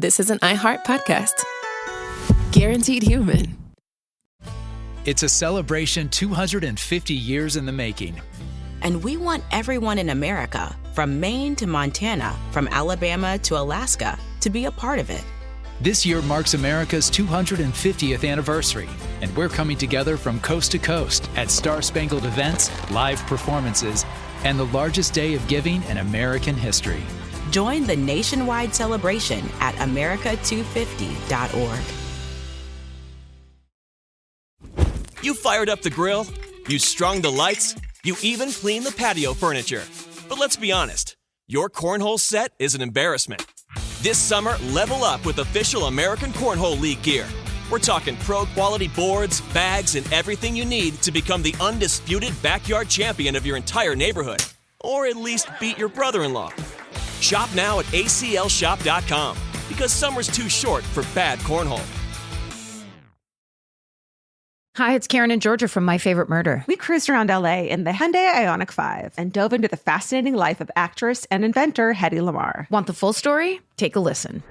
this is an iHeart podcast. Guaranteed human. It's a celebration 250 years in the making. And we want everyone in America, from Maine to Montana, from Alabama to Alaska, to be a part of it. This year marks America's 250th anniversary, and we're coming together from coast to coast at Star-Spangled events, live performances, and the largest day of giving in American history. Join the nationwide celebration at america250.org. You fired up the grill, you strung the lights, you even cleaned the patio furniture. But let's be honest, your cornhole set is an embarrassment. This summer, level up with official American Cornhole League gear. We're talking pro-quality boards, bags, and everything you need to become the undisputed backyard champion of your entire neighborhood. Or at least beat your brother-in-law. Shop now at aclshop.com, because summer's too short for bad cornhole. Hi, it's Karen and Georgia from My Favorite Murder. We cruised around LA in the Hyundai Ioniq 5 and dove into the fascinating life of actress and inventor Hedy Lamarr. Want the full story? Take a listen.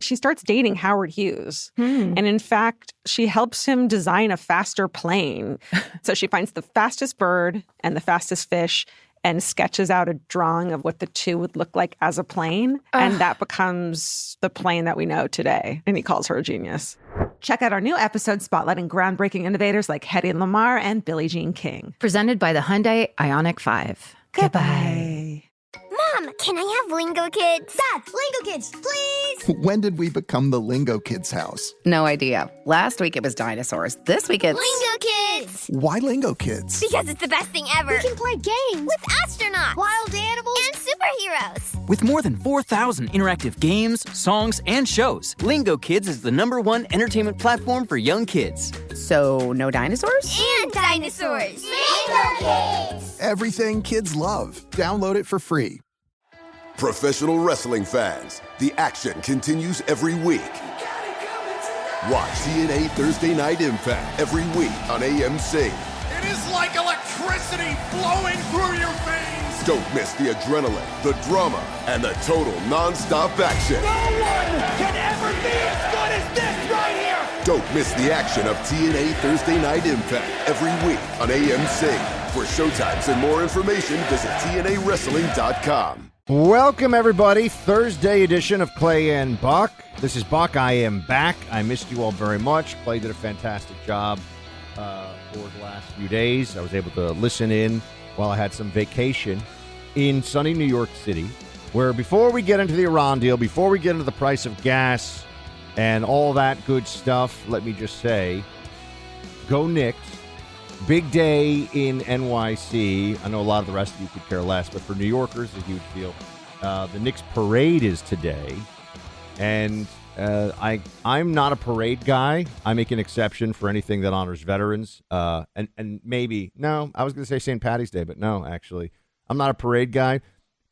She starts dating Howard Hughes. And in fact, she helps him design a faster plane. So she finds the fastest bird and the fastest fish and sketches out a drawing of what the two would look like as a plane. And that becomes the plane that we know today. And he calls her a genius. Check out our new episode spotlighting groundbreaking innovators like Hedy Lamarr and Billie Jean King. Presented by the Hyundai Ioniq 5. Goodbye. Mom, can I have Lingo Kids? Dad, Lingo Kids, please! When did we become the Lingo Kids house? No idea. Last week it was dinosaurs. This week it's... Lingo Kids! Why Lingo Kids? Because it's the best thing ever. We can play games with astronauts, wild animals, and superheroes. With more than 4,000 interactive games, songs, and shows, Lingo Kids is the #1 entertainment platform for young kids. So, no dinosaurs? And dinosaurs! Lingo Kids! Everything kids love. Download it for free. Professional wrestling fans, the action continues every week. Watch TNA Thursday Night Impact every week on AMC. It is like electricity flowing through your veins. Don't miss the adrenaline, the drama, and the total non-stop action. No one can ever be as good as this right here. Don't miss the action of TNA Thursday Night Impact every week on AMC. For showtimes and more information, visit TNAWrestling.com. Welcome, everybody. Thursday edition of Clay and Buck. This is Buck. I am back. I missed you all very much. Clay did a fantastic job for the last few days. I was able to listen in while I had some vacation in sunny New York City, where before we get into the Iran deal, before we get into the price of gas and all that good stuff, let me just say, go Knicks. Big day in NYC. I know a lot of the rest of you could care less, but for New Yorkers, it's a huge deal. The Knicks parade is today, and I'm not a parade guy. I make an exception for anything that honors veterans, and maybe, no, I was going to say St. Patty's Day, but no, actually. I'm not a parade guy.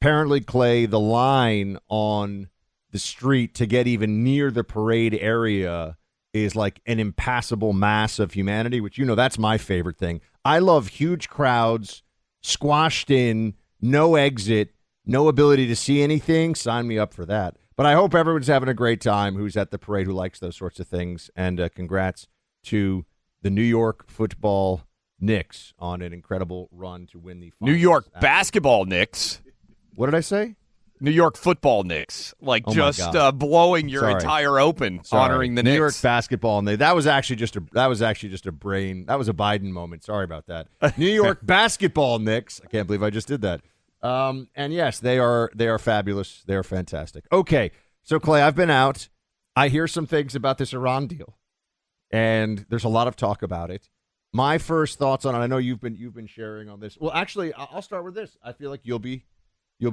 Apparently, Clay, the line on the street to get even near the parade area is like an impassable mass of humanity, which, you know, that's my favorite thing. I love huge crowds, squashed in, no exit, no ability to see anything. Sign me up for that. But I hope everyone's having a great time who's at the parade, who likes those sorts of things. And congrats to the New York football Knicks on an incredible run to win the finals. New York basketball Knicks. What did I say? New York football Knicks, like blowing your entire open, honoring the Knicks. New York basketball, and that was actually just a Biden moment. Sorry about that. New York basketball Knicks. I can't believe I just did that. And yes, they are fabulous. They are fantastic. Okay, so Clay, I've been out. I hear some things about this Iran deal, and there's a lot of talk about it. My first thoughts on it. I know you've been sharing on this. Well, actually, I'll start with this. I feel like you'll be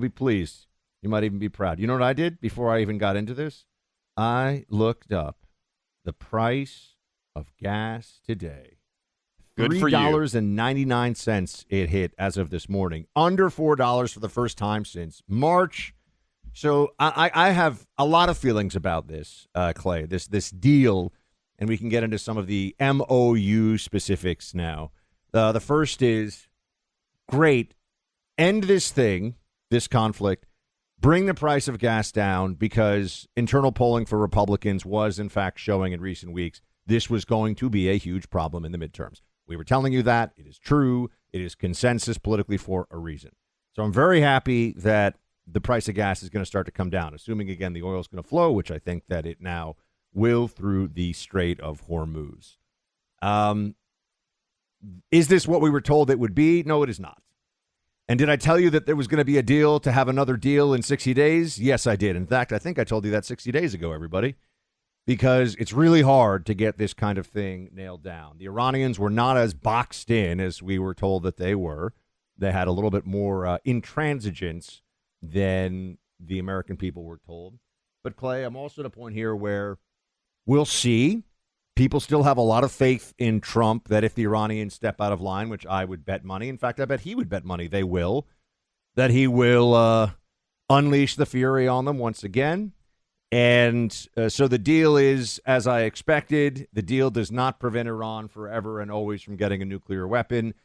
pleased. You might even be proud. You know what I did before I even got into this? I looked up the price of gas today. Good for you. $3.99 it hit as of this morning. Under $4 for the first time since March. So I have a lot of feelings about this, Clay, this deal, and we can get into some of the MOU specifics now. The first is, great, end this thing, this conflict. bring the price of gas down, because internal polling for Republicans was, in fact, showing in recent weeks this was going to be a huge problem in the midterms. We were telling you that. It is true. It is consensus politically for a reason. So I'm very happy that the price of gas is going to start to come down, assuming, again, the oil is going to flow, which I think that it now will through the Strait of Hormuz. Is this what we were told it would be? No, it is not. And did I tell you that there was going to be a deal to have another deal in 60 days? Yes, I did. In fact, I think I told you that 60 days ago, everybody, because it's really hard to get this kind of thing nailed down. The Iranians were not as boxed in as we were told that they were. They had a little bit more intransigence than the American people were told. But, Clay, I'm also at a point here where we'll see. People still have a lot of faith in Trump that if the Iranians step out of line, which I would bet money, in fact, I bet he would bet money they will, that he will unleash the fury on them once again. And so the deal is, as I expected, the deal does not prevent Iran forever and always from getting a nuclear weapon.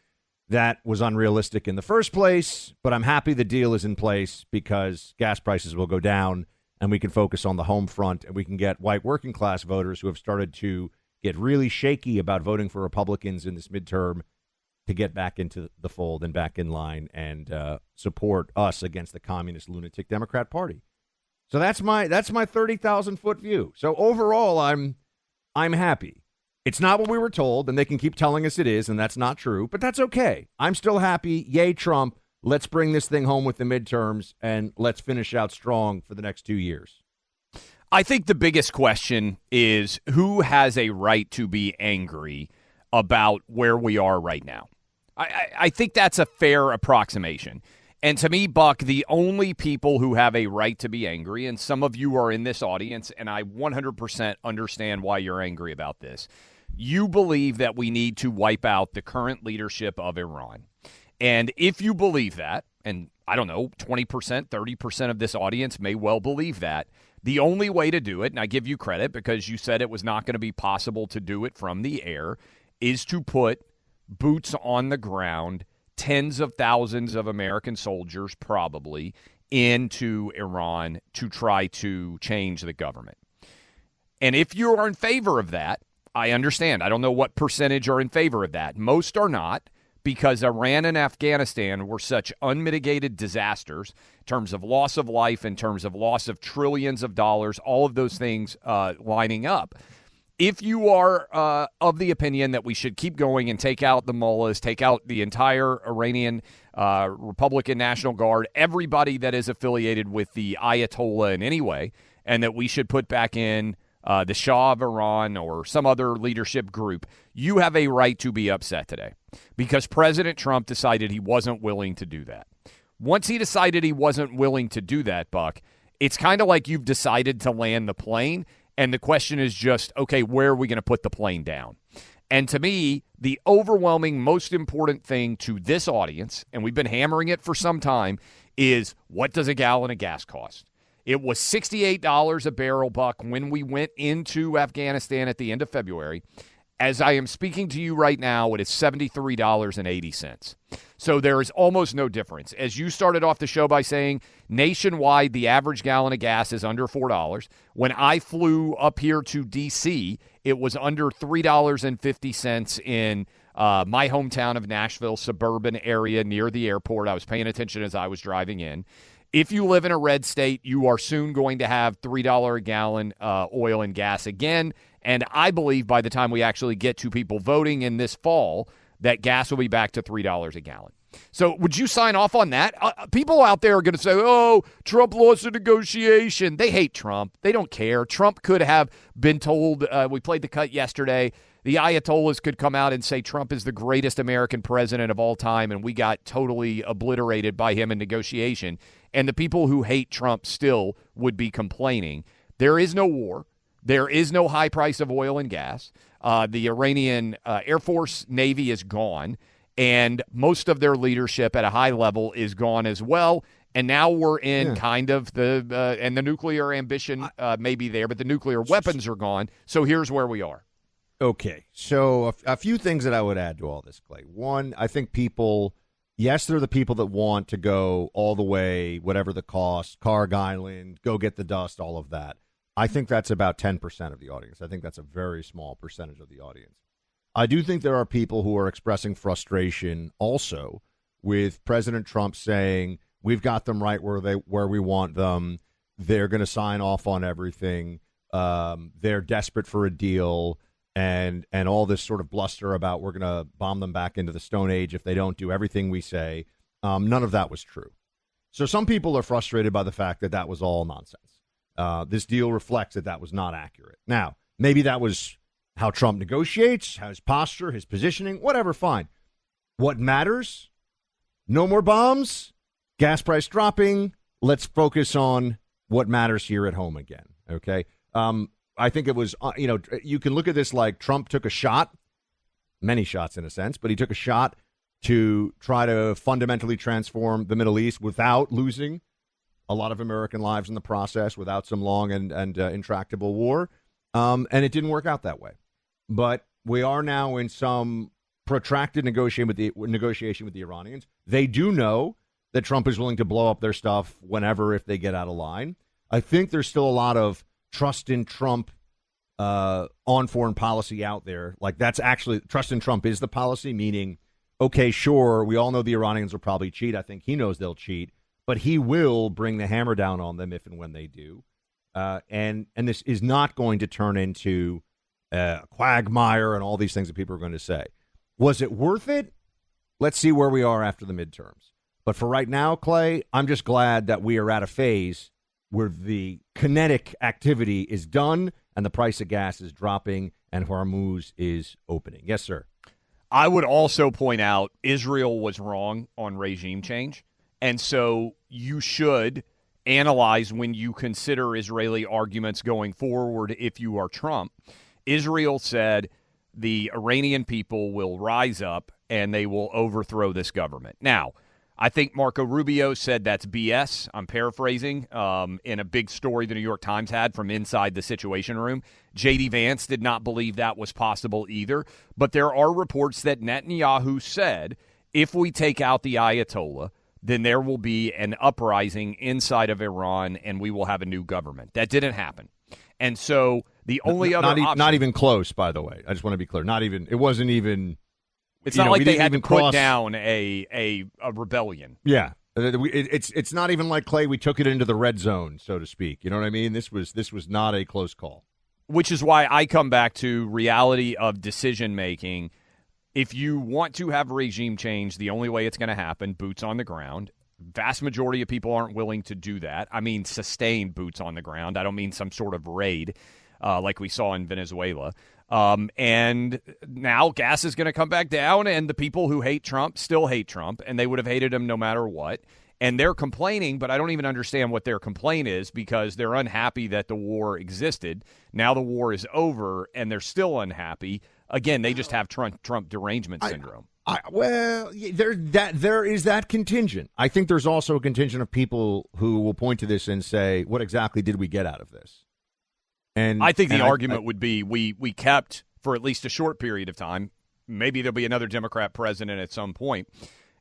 That was unrealistic in the first place, but I'm happy the deal is in place because gas prices will go down and we can focus on the home front and we can get white working class voters who have started to get really shaky about voting for Republicans in this midterm to get back into the fold and back in line and support us against the communist lunatic Democrat Party. So that's my 30,000-foot view. So overall, I'm happy. It's not what we were told, and they can keep telling us it is, and that's not true, but that's okay. I'm still happy. Yay, Trump. Let's bring this thing home with the midterms, and let's finish out strong for the next 2 years. I think the biggest question is who has a right to be angry about where we are right now. I think that's a fair approximation. And to me, Buck, the only people who have a right to be angry, and some of you are in this audience, and I 100% understand why you're angry about this. You believe that we need to wipe out the current leadership of Iran. And if you believe that, and I don't know, 20%, 30% of this audience may well believe that, the only way to do it, and I give you credit because you said it was not going to be possible to do it from the air, is to put boots on the ground, tens of thousands of American soldiers probably, into Iran to try to change the government. And if you are in favor of that, I understand. I don't know what percentage are in favor of that. Most are not, because Iran and Afghanistan were such unmitigated disasters in terms of loss of life, in terms of loss of trillions of dollars, all of those things lining up. If you are of the opinion that we should keep going and take out the mullahs, take out the entire Iranian Republican National Guard, everybody that is affiliated with the Ayatollah in any way, and that we should put back in the Shah of Iran or some other leadership group, you have a right to be upset today because President Trump decided he wasn't willing to do that. Once he decided he wasn't willing to do that, Buck, it's kind of like you've decided to land the plane, and the question is just, okay, where are we going to put the plane down? And to me, the overwhelming, most important thing to this audience, and we've been hammering it for some time, is what does a gallon of gas cost? It was $68 a barrel, Buck, when we went into Afghanistan at the end of February. As I am speaking to you right now, it is $73.80. So there is almost no difference. As you started off the show by saying, nationwide, the average gallon of gas is under $4. When I flew up here to D.C., it was under $3.50 in my hometown of Nashville, suburban area near the airport. I was paying attention as I was driving in. If you live in a red state, you are soon going to have $3 a gallon oil and gas again. And I believe by the time we actually get to people voting in this fall, that gas will be back to $3 a gallon. So would you sign off on that? People out there are going to say, oh, Trump lost a negotiation. They hate Trump. They don't care. Trump could have been told, we played the cut yesterday, the Ayatollahs could come out and say Trump is the greatest American president of all time, and we got totally obliterated by him in negotiation. And the people who hate Trump still would be complaining. There is no war. There is no high price of oil and gas. The Iranian Air Force, Navy is gone, and most of their leadership at a high level is gone as well. And now we're in kind of and the nuclear ambition may be there, but the nuclear weapons are gone. So here's where we are. Okay, so a few things that I would add to all this, Clay. One, I think people Yes, they're the people that want to go all the way, whatever the cost, Carg Island, go get the dust, all of that. I think that's about 10% of the audience. I think that's a very small percentage of the audience. I do think there are people who are expressing frustration also with President Trump saying, we've got them right where we want them. They're going to sign off on everything. They're desperate for a deal, and all this sort of bluster about we're going to bomb them back into the Stone Age if they don't do everything we say. None of that was true. So some people are frustrated by the fact that that was all nonsense. This deal reflects that was not accurate. Now, maybe that was how Trump negotiates, his posture, his positioning, whatever, fine. What matters? No more bombs, gas price dropping. Let's focus on what matters here at home again, okay? I think it was, you can look at this like Trump took a shot, many shots in a sense, but he took a shot to try to fundamentally transform the Middle East without losing a lot of American lives in the process, without some long and intractable war. And it didn't work out that way. But we are now in some protracted negotiation with the Iranians. They do know that Trump is willing to blow up their stuff whenever, if they get out of line. I think there's still a lot of trust in Trump on foreign policy out there. Like, that's actually, trust in Trump is the policy, meaning, okay, sure, we all know the Iranians will probably cheat. I think he knows they'll cheat, but he will bring the hammer down on them if and when they do. And this is not going to turn into a quagmire and all these things that people are going to say. Was it worth it? Let's see where we are after the midterms. But for right now, Clay, I'm just glad that we are at a phase where the kinetic activity is done and the price of gas is dropping and Hormuz is opening. Yes, sir. I would also point out Israel was wrong on regime change. And so you should analyze when you consider Israeli arguments going forward if you are Trump. Israel said the Iranian people will rise up and they will overthrow this government. Now, I think Marco Rubio said that's BS. I'm paraphrasing in a big story the New York Times had from inside the Situation Room. J.D. Vance did not believe that was possible either. But there are reports that Netanyahu said, if we take out the Ayatollah, then there will be an uprising inside of Iran and we will have a new government. That didn't happen. And so the only other option... Not even close, by the way. I just want to be clear. Not even... It wasn't even... It's not like they had to put down a rebellion. Yeah. It's not even like, Clay, we took it into the red zone, so to speak. You know what I mean? This was not a close call. Which is why I come back to reality of decision-making. If you want to have regime change, the only way it's going to happen, boots on the ground. Vast majority of people aren't willing to do that. I mean sustained boots on the ground. I don't mean some sort of raid like we saw in Venezuela. And now gas is going to come back down, and the people who hate Trump still hate Trump, and they would have hated him no matter what. And they're complaining, but I don't even understand what their complaint is because they're unhappy that the war existed. Now the war is over, and they're still unhappy. Again, they just have Trump derangement syndrome. There is that contingent. I think there's also a contingent of people who will point to this and say, what exactly did we get out of this? And I think the argument would be we kept, for at least a short period of time, maybe there'll be another Democrat president at some point,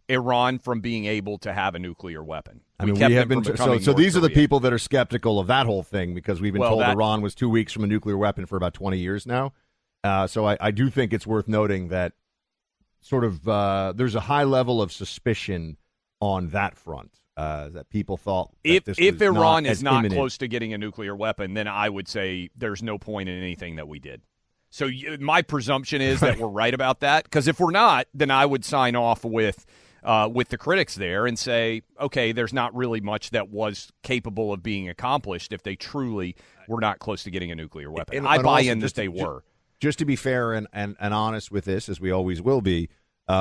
Iran from being able to have a nuclear weapon. We have been so these are the people that are skeptical of that whole thing because we've been told Iran was 2 weeks from a nuclear weapon for about 20 years now. So I do think it's worth noting that sort of there's a high level of suspicion on that front. That people thought that if Iran is not close to getting a nuclear weapon, then I would say there's no point in anything that we did. So my presumption is that we're right about that, because if we're not, then I would sign off with the critics there and say, okay, there's not really much that was capable of being accomplished if they truly were not close to getting a nuclear weapon. I buy in that they were. Just to be fair and honest with this, as we always will be,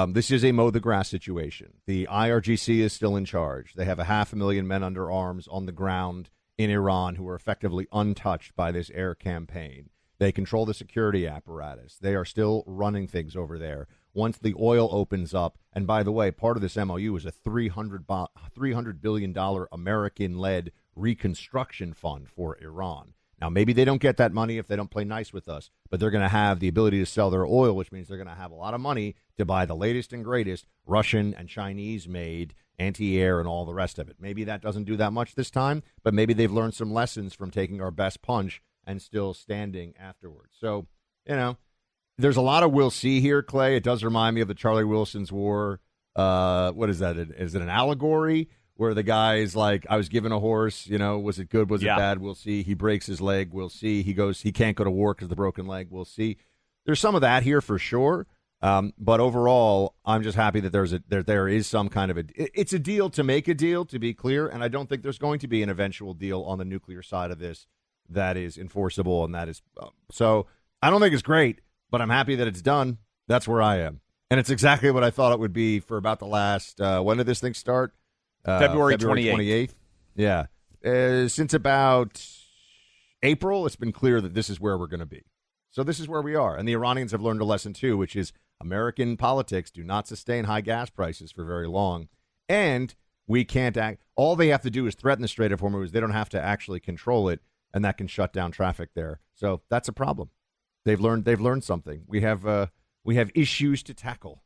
this is a mow the grass situation. The IRGC is still in charge. They have 500,000 men under arms on the ground in Iran who are effectively untouched by this air campaign. They control the security apparatus. They are still running things over there. Once the oil opens up, and by the way, part of this MOU is a $300 billion American-led reconstruction fund for Iran. Now, maybe they don't get that money if they don't play nice with us, but they're going to have the ability to sell their oil, which means they're going to have a lot of money to buy the latest and greatest Russian and Chinese-made anti-air and all the rest of it. Maybe that doesn't do that much this time, but maybe they've learned some lessons from taking our best punch and still standing afterwards. So, there's a lot of we'll see here, Clay. It does remind me of the Charlie Wilson's War. What is that? Is it an allegory? Where the guy's like, I was given a horse, was it good, was it bad? We'll see. He breaks his leg, we'll see. He can't go to war because of the broken leg, we'll see. There's some of that here for sure. But overall, I'm just happy that there is some kind of it's a deal to make a deal, to be clear, and I don't think there's going to be an eventual deal on the nuclear side of this that is enforceable, and that is so I don't think it's great, but I'm happy that it's done. That's where I am. And it's exactly what I thought it would be for about the last, when did this thing start? February 28th. Yeah. Since about April, it's been clear that this is where we're going to be. So this is where we are. And the Iranians have learned a lesson, too, which is American politics do not sustain high gas prices for very long. And we can't act. All they have to do is threaten the Strait of Hormuz. They don't have to actually control it, and that can shut down traffic there. So that's a problem. They've learned something. We have issues to tackle.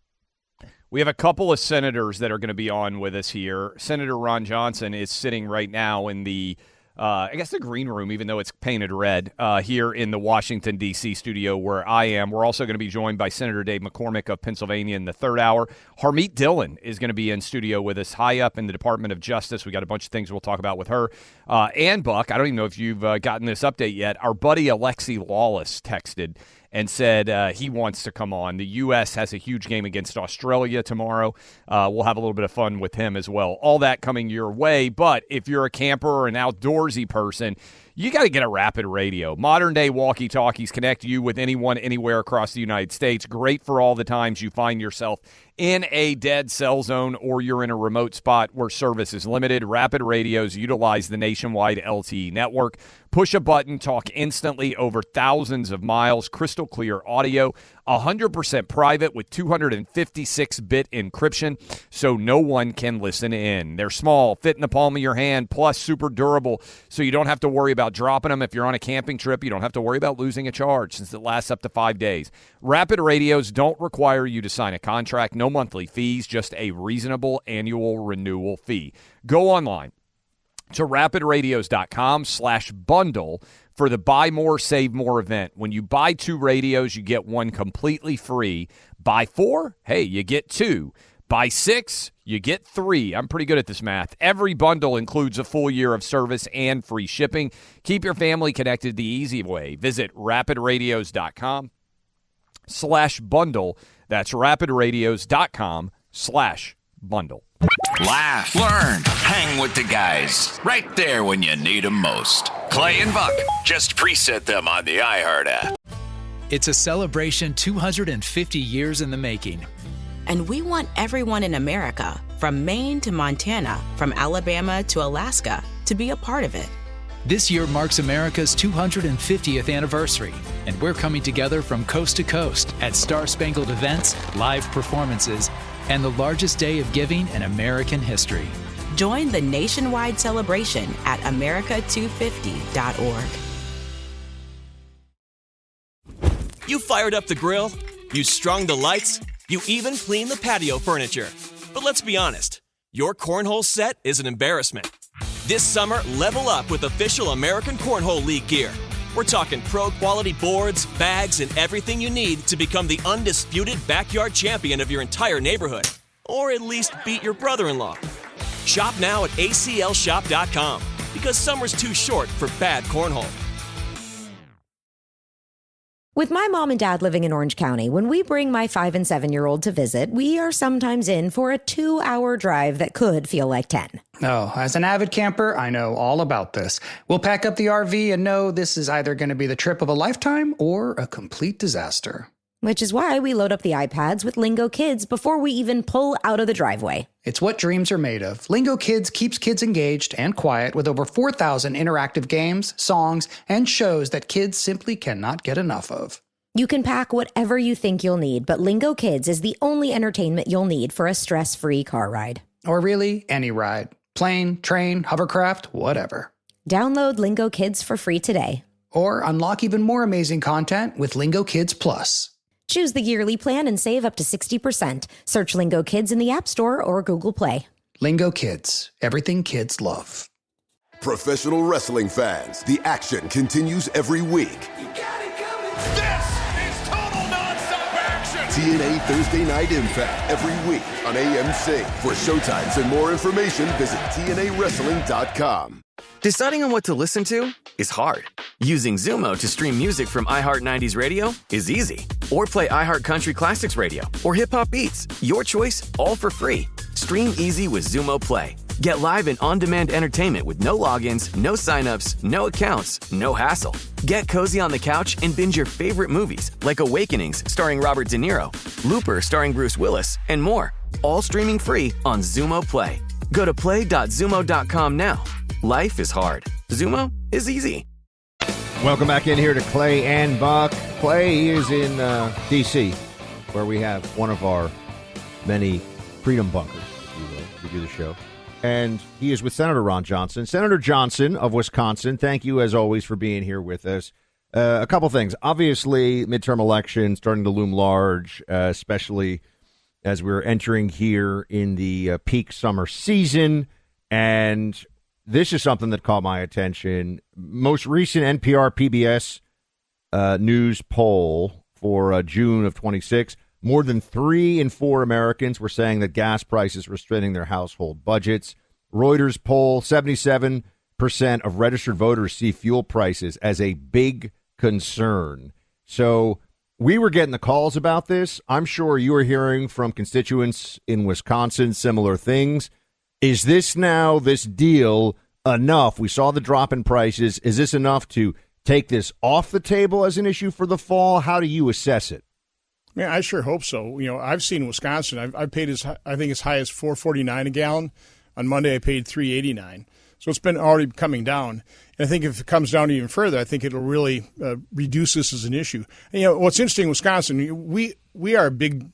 We have a couple of senators that are going to be on with us here. Senator Ron Johnson is sitting right now in the, the green room, even though it's painted red, here in the Washington, D.C. studio where I am. We're also going to be joined by Senator Dave McCormick of Pennsylvania in the third hour. Harmeet Dillon is going to be in studio with us, high up in the Department of Justice. We got a bunch of things we'll talk about with her. And Buck, I don't even know if you've gotten this update yet. Our buddy Alexi Lawless texted and said he wants to come on. The U.S. has a huge game against Australia tomorrow. We'll have a little bit of fun with him as well. All that coming your way. But if you're a camper or an outdoorsy person, you got to get a Rapid Radio. Modern-day walkie-talkies connect you with anyone, anywhere across the United States. Great for all the times you find yourself in a dead cell zone or you're in a remote spot where service is limited. Rapid Radios utilize the nationwide LTE network. Push a button, talk instantly over thousands of miles, crystal clear audio, 100% private with 256-bit encryption, so no one can listen in. They're small, fit in the palm of your hand, plus super durable, so you don't have to worry about dropping them. If you're on a camping trip, you don't have to worry about losing a charge since it lasts up to 5 days. Rapid Radios don't require you to sign a contract, no monthly fees, just a reasonable annual renewal fee. Go online to rapidradios.com/bundle for the Buy More, Save More event. When you buy 2 radios, you get 1 completely free. Buy 4, hey, you get 2. Buy 6, you get 3. I'm pretty good at this math. Every bundle includes a full year of service and free shipping. Keep your family connected the easy way. Visit rapidradios.com/bundle. That's rapidradios.com/bundle. Laugh, learn, hang with the guys. Right there when you need them most. Clay and Buck. Just preset them on the iHeart app. It's a celebration 250 years in the making. And we want everyone in America, from Maine to Montana, from Alabama to Alaska, to be a part of it. This year marks America's 250th anniversary, and we're coming together from coast to coast at star-spangled events, live performances, and the largest day of giving in American history. Join the nationwide celebration at america250.org. You fired up the grill, you strung the lights, you even cleaned the patio furniture. But let's be honest, your cornhole set is an embarrassment. This summer, level up with official American Cornhole League gear. We're talking pro-quality boards, bags, and everything you need to become the undisputed backyard champion of your entire neighborhood. Or at least beat your brother-in-law. Shop now at aclshop.com, because summer's too short for bad cornhole. With my mom and dad living in Orange County, when we bring my 5 and 7-year-old to visit, we are sometimes in for a 2-hour drive that could feel like 10. Oh, as an avid camper, I know all about this. We'll pack up the RV and know this is either going to be the trip of a lifetime or a complete disaster. Which is why we load up the iPads with Lingo Kids before we even pull out of the driveway. It's what dreams are made of. Lingo Kids keeps kids engaged and quiet with over 4,000 interactive games, songs, and shows that kids simply cannot get enough of. You can pack whatever you think you'll need, but Lingo Kids is the only entertainment you'll need for a stress-free car ride. Or really, any ride. Plane, train, hovercraft, whatever. Download Lingo Kids for free today. Or unlock even more amazing content with Lingo Kids Plus. Choose the yearly plan and save up to 60%. Search Lingo Kids in the App Store or Google Play. Lingo Kids, everything kids love. Professional wrestling fans, the action continues every week. This is total nonstop action. TNA Thursday Night Impact every week on AMC. For showtimes and more information, visit TNAWrestling.com. Deciding on what to listen to is hard. Using Zumo to stream music from iHeart 90s Radio is easy. Or play iHeart Country Classics Radio or Hip Hop Beats. Your choice, all for free. Stream easy with Zumo Play. Get live and on-demand entertainment with no logins, no signups, no accounts, no hassle. Get cozy on the couch and binge your favorite movies like Awakenings starring Robert De Niro, Looper starring Bruce Willis, and more. All streaming free on Zumo Play. Go to play.zumo.com now. Life is hard. Zumo is easy. Welcome back in here to Clay and Buck. Clay is in D.C., where we have one of our many freedom bunkers, if you will, to do the show. And he is with Senator Ron Johnson. Senator Johnson of Wisconsin, thank you, as always, for being here with us. A couple things. Obviously, midterm election starting to loom large, especially as we're entering here in the peak summer season. And this is something that caught my attention. Most recent NPR PBS news poll for June of 26, more than 3 in 4 Americans were saying that gas prices were straining their household budgets. Reuters poll, 77% of registered voters see fuel prices as a big concern. So we were getting the calls about this. I'm sure you are hearing from constituents in Wisconsin similar things. Is this now, this deal, enough? We saw the drop in prices. Is this enough to take this off the table as an issue for the fall? How do you assess it? Man, I sure hope so. You know, I've seen Wisconsin. I've paid I think as high as $4.49 a gallon. On Monday, I paid $3.89. So it's been already coming down. And I think if it comes down even further, I think it'll really reduce this as an issue. And, you know, what's interesting in Wisconsin, we are a big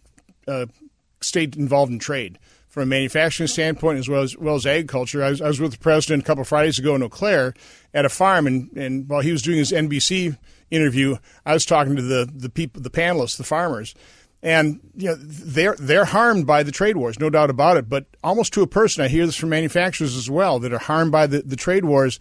state involved in trade from a manufacturing standpoint as well as agriculture. I was with the president a couple of Fridays ago in Eau Claire at a farm, and while he was doing his NBC interview, I was talking to the people, the panelists, the farmers, and you know they're harmed by the trade wars, no doubt about it. But almost to a person, I hear this from manufacturers as well that are harmed by the trade wars.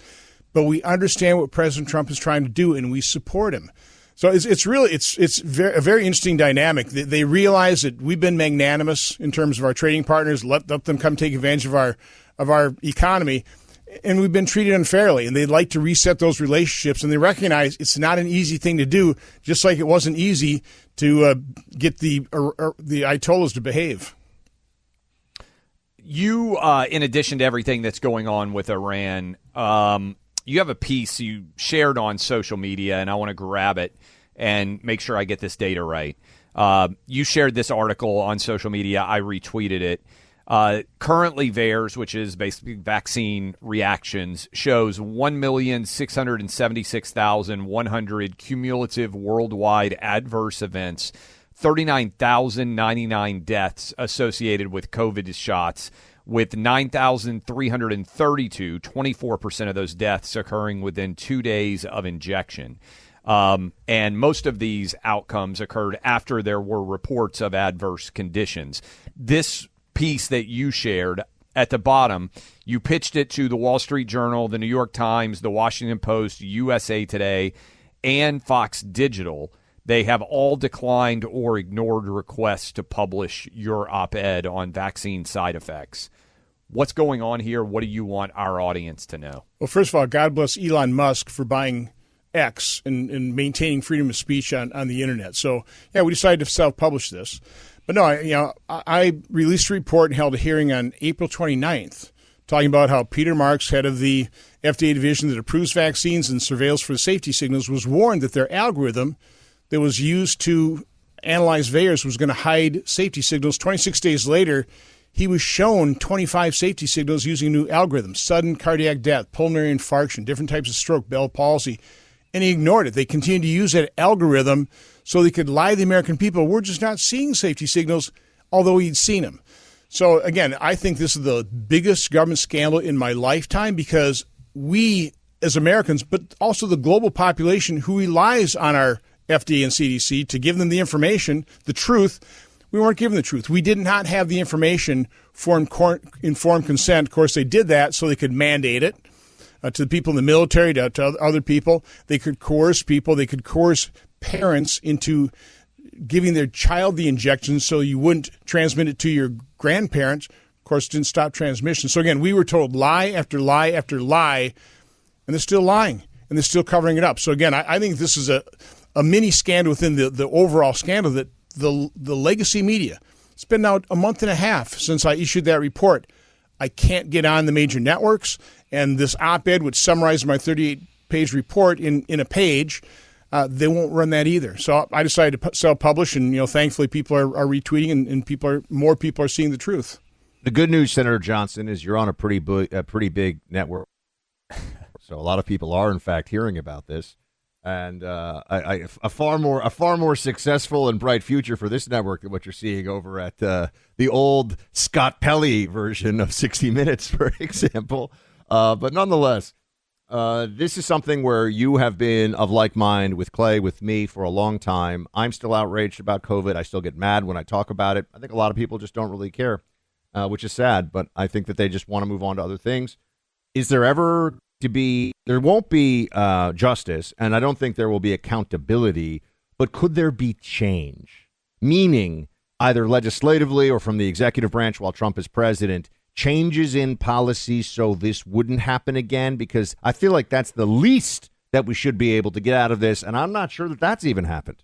But we understand what President Trump is trying to do, and we support him. So it's really a very interesting dynamic. They realize that we've been magnanimous in terms of our trading partners, let them come take advantage of our economy, and we've been treated unfairly. And they'd like to reset those relationships, and they recognize it's not an easy thing to do, just like it wasn't easy to get the Ayatollahs to behave. You, in addition to everything that's going on with Iran, you have a piece you shared on social media, and I want to grab it and make sure I get this data right. You shared this article on social media. I retweeted it. Currently, VAERS, which is basically vaccine reactions, shows 1,676,100 cumulative worldwide adverse events, 39,099 deaths associated with COVID shots, with 9,332, 24% of those deaths occurring within 2 days of injection. And most of these outcomes occurred after there were reports of adverse conditions. This piece that you shared at the bottom, you pitched it to the Wall Street Journal, the New York Times, the Washington Post, USA Today, and Fox Digital. They have all declined or ignored requests to publish your op-ed on vaccine side effects. What's going on here? What do you want our audience to know? Well, first of all, God bless Elon Musk for buying X and maintaining freedom of speech on the internet. So, yeah, we decided to self-publish this. But no, I released a report and held a hearing on April 29th talking about how Peter Marks, head of the FDA division that approves vaccines and surveils for safety signals, was warned that their algorithm that was used to analyze VAERS was going to hide safety signals. 26 days later, he was shown 25 safety signals using a new algorithm: sudden cardiac death, pulmonary infarction, different types of stroke, Bell palsy. And he ignored it. They continued to use that algorithm so they could lie to the American people. We're just not seeing safety signals, although he'd seen them. So, again, I think this is the biggest government scandal in my lifetime because we as Americans, but also the global population who relies on our FDA and CDC to give them the information, the truth. We weren't given the truth. We did not have the information for informed consent. Of course, they did that so they could mandate it to the people in the military, to other people. They could coerce people. They could coerce parents into giving their child the injection so you wouldn't transmit it to your grandparents. Of course, it didn't stop transmission. So again, we were told lie after lie after lie, and they're still lying, and they're still covering it up. So again, I think this is a mini scandal within the overall scandal that the legacy media. It's been now a month and a half since I issued that report. I can't get on the major networks, and this op-ed, which summarized my 38-page report in a page, they won't run that either. So I decided to self-publish, and thankfully people are retweeting, and more people are seeing the truth. The good news, Senator Johnson, is you're on a pretty big network, so a lot of people are in fact hearing about this. And a far more successful and bright future for this network than what you're seeing over at the old Scott Pelley version of 60 Minutes, for example. But nonetheless, this is something where you have been of like mind with Clay, with me for a long time. I'm still outraged about COVID. I still get mad when I talk about it. I think a lot of people just don't really care, which is sad. But I think that they just want to move on to other things. Is there ever there won't be justice, and I don't think there will be accountability, but could there be change? Meaning, either legislatively or from the executive branch while Trump is president, changes in policy so this wouldn't happen again? Because I feel like that's the least that we should be able to get out of this, and I'm not sure that that's even happened.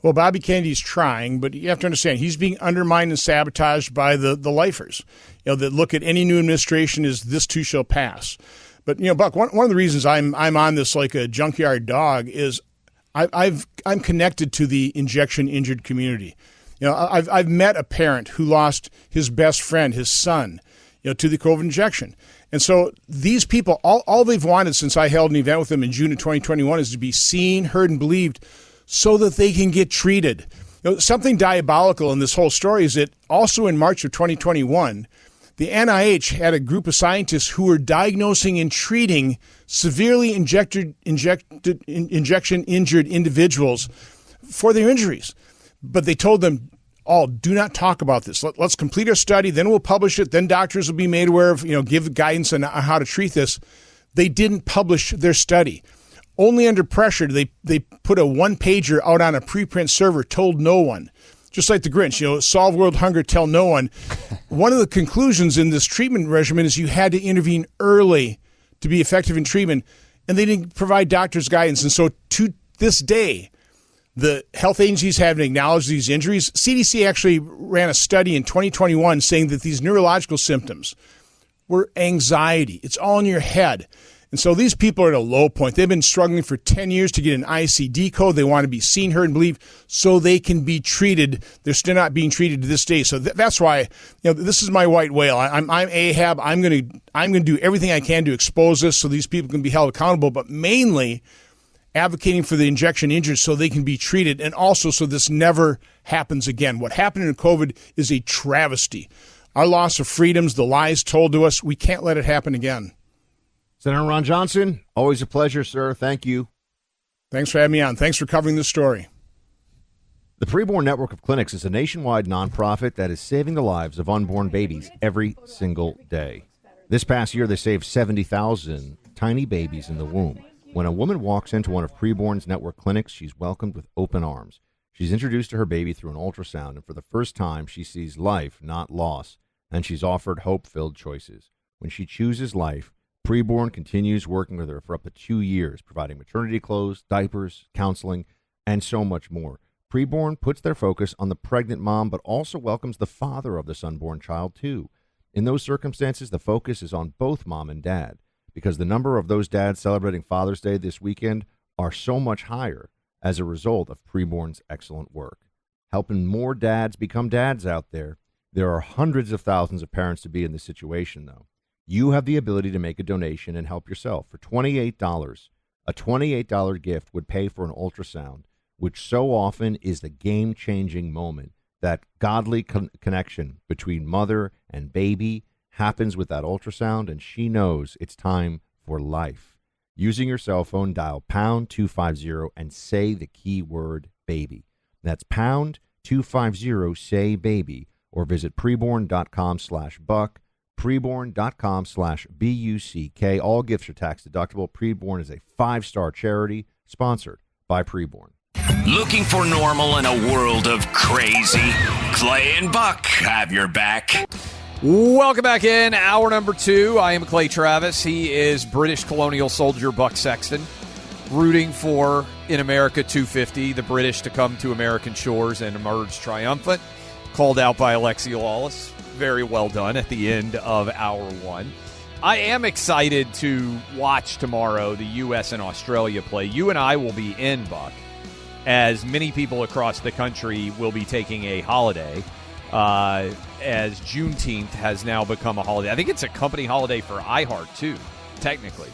Well, Bobby Kennedy's trying, but you have to understand he's being undermined and sabotaged by the lifers, that look at any new administration as this too shall pass. But Buck, one of the reasons I'm on this like a junkyard dog is I'm connected to the injection injured community. I've met a parent who lost his best friend, his son, to the COVID injection. And so these people, all they've wanted since I held an event with them in June of 2021 is to be seen, heard, and believed so that they can get treated. Something diabolical in this whole story is that also in March of 2021, the NIH had a group of scientists who were diagnosing and treating severely injection-injured individuals for their injuries. But they told them, all, do not talk about this. Let's complete our study, then we'll publish it, then doctors will be made aware of, give guidance on how to treat this. They didn't publish their study. Only under pressure, they put a one-pager out on a preprint server, told no one. Just like the Grinch, solve world hunger, tell no one. One of the conclusions in this treatment regimen is you had to intervene early to be effective in treatment, and they didn't provide doctors guidance. And so to this day, the health agencies haven't acknowledged these injuries. CDC actually ran a study in 2021 saying that these neurological symptoms were anxiety. It's all in your head. And so these people are at a low point. They've been struggling for 10 years to get an ICD code. They want to be seen, heard, and believed so they can be treated. They're still not being treated to this day. So that's why this is my white whale. I'm Ahab. I'm going to do everything I can to expose this so these people can be held accountable, but mainly advocating for the injection injured so they can be treated, and also so this never happens again. What happened in COVID is a travesty. Our loss of freedoms, the lies told to us, we can't let it happen again. Senator Ron Johnson, always a pleasure, sir. Thank you. Thanks for having me on. Thanks for covering this story. The Preborn Network of Clinics is a nationwide nonprofit that is saving the lives of unborn babies every single day. This past year, they saved 70,000 tiny babies in the womb. When a woman walks into one of Preborn's network clinics, she's welcomed with open arms. She's introduced to her baby through an ultrasound, and for the first time, she sees life, not loss, and she's offered hope-filled choices. When she chooses life, Preborn continues working with her for up to 2 years, providing maternity clothes, diapers, counseling, and so much more. Preborn puts their focus on the pregnant mom, but also welcomes the father of this unborn child, too. In those circumstances, the focus is on both mom and dad, because the number of those dads celebrating Father's Day this weekend are so much higher as a result of Preborn's excellent work. Helping more dads become dads out there. There are hundreds of thousands of parents to be in this situation, though. You have the ability to make a donation and help yourself. For $28, a $28 gift would pay for an ultrasound, which so often is the game-changing moment. That godly connection between mother and baby happens with that ultrasound, and she knows it's time for life. Using your cell phone, dial pound 250 and say the keyword baby. That's pound 250, say baby, or visit preborn.com/buck, preborn.com/BUCK. All gifts are tax deductible. Preborn is a 5-star charity sponsored by Preborn. Looking for normal in a world of crazy? Clay and Buck have your back. Welcome back in. Hour number 2. I am Clay Travis. He is British colonial soldier Buck Sexton, rooting for, in America 250, the British to come to American shores and emerge triumphant. Called out by Alexi Lawless. Very well done at the end of hour 1. I am excited to watch tomorrow the U.S. and Australia play. You and I will be in, Buck, as many people across the country will be taking a holiday, as Juneteenth has now become a holiday. I think it's a company holiday for iHeart, too, technically.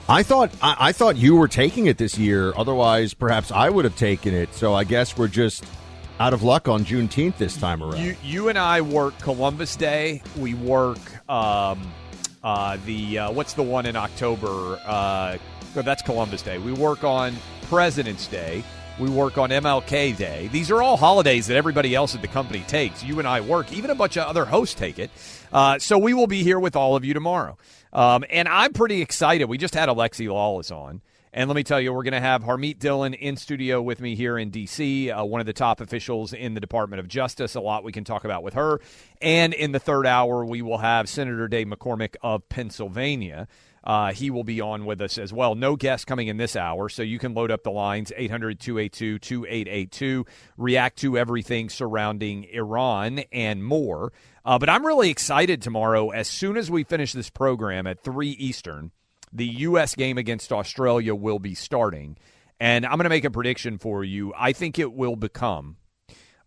I thought you were taking it this year. Otherwise, perhaps I would have taken it. So I guess we're just out of luck on Juneteenth this time around. You and I work Columbus Day. We work what's the one in October? That's Columbus Day. We work on President's Day. We work on MLK Day. These are all holidays that everybody else at the company takes. You and I work. Even a bunch of other hosts take it. So we will be here with all of you tomorrow. And I'm pretty excited. We just had Alexi Lawless on. And let me tell you, we're going to have Harmeet Dillon in studio with me here in D.C., one of the top officials in the Department of Justice. A lot we can talk about with her. And in the third hour, we will have Senator Dave McCormick of Pennsylvania. He will be on with us as well. No guests coming in this hour, so you can load up the lines, 800-282-2882, react to everything surrounding Iran and more. But I'm really excited tomorrow. As soon as we finish this program at 3 Eastern, the U.S. game against Australia will be starting. And I'm going to make a prediction for you. I think it will become,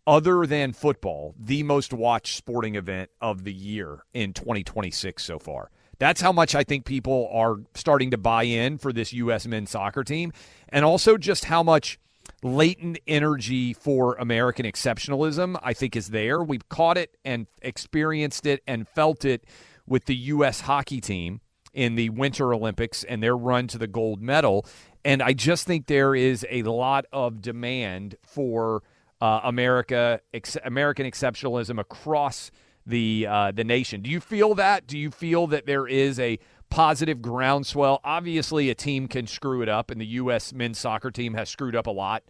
other than football, the most watched sporting event of the year in 2026 so far. That's how much I think people are starting to buy in for this U.S. men's soccer team, and also just how much latent energy for American exceptionalism I think is there. We've caught it and experienced it and felt it with the U.S. hockey team in the Winter Olympics and their run to the gold medal, and I just think there is a lot of demand for American exceptionalism across the nation. Do you feel that? Do you feel that there is a positive groundswell? Obviously, a team can screw it up, and the U.S. men's soccer team has screwed up a lot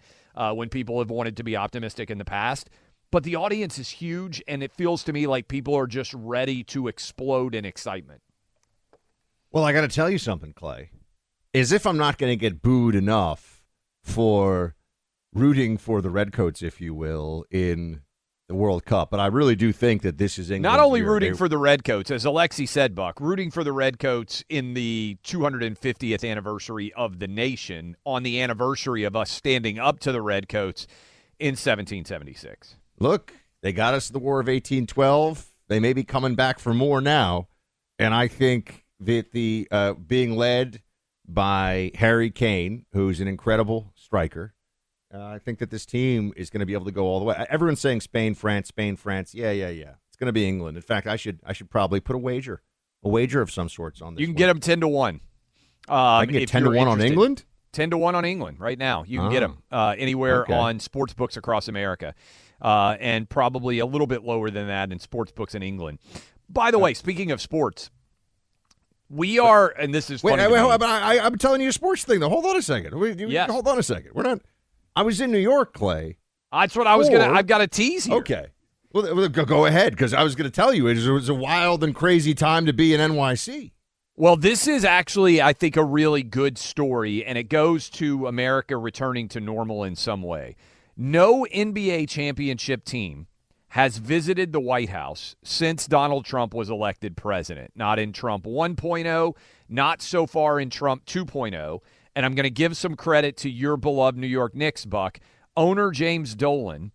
when people have wanted to be optimistic in the past. But the audience is huge, and it feels to me like people are just ready to explode in excitement. Well, I got to tell you something, Clay. As if I'm not going to get booed enough for rooting for the Redcoats, if you will, in the World Cup, but I really do think that this is England's not only year. Rooting for the Redcoats, as Alexi said, Buck, rooting for the Redcoats in the 250th anniversary of the nation, on the anniversary of us standing up to the Redcoats in 1776. Look, they got us the War of 1812. They may be coming back for more now, and I think that the being led by Harry Kane, who's an incredible striker, I think that this team is going to be able to go all the way. Everyone's saying Spain, France. Yeah. It's going to be England. In fact, I should probably put a wager of some sorts on this. You can get them 10-1. I can get 10-1 on England? 10-1 on England right now. You can get them anywhere on sports books across America, and probably a little bit lower than that in sports books in England. By the way, speaking of sports, we are, and this is funny. I'm telling you a sports thing, though. Hold on a second. Yes. Hold on a second. We're not. I was in New York, Clay. That's what I was going to. I've got a tease here. Okay. Well, go ahead, because I was going to tell you it was a wild and crazy time to be in NYC. Well, this is actually, I think, a really good story, and it goes to America returning to normal in some way. No NBA championship team has visited the White House since Donald Trump was elected president. Not in Trump 1.0, not so far in Trump 2.0. And I'm going to give some credit to your beloved New York Knicks, Buck. Owner James Dolan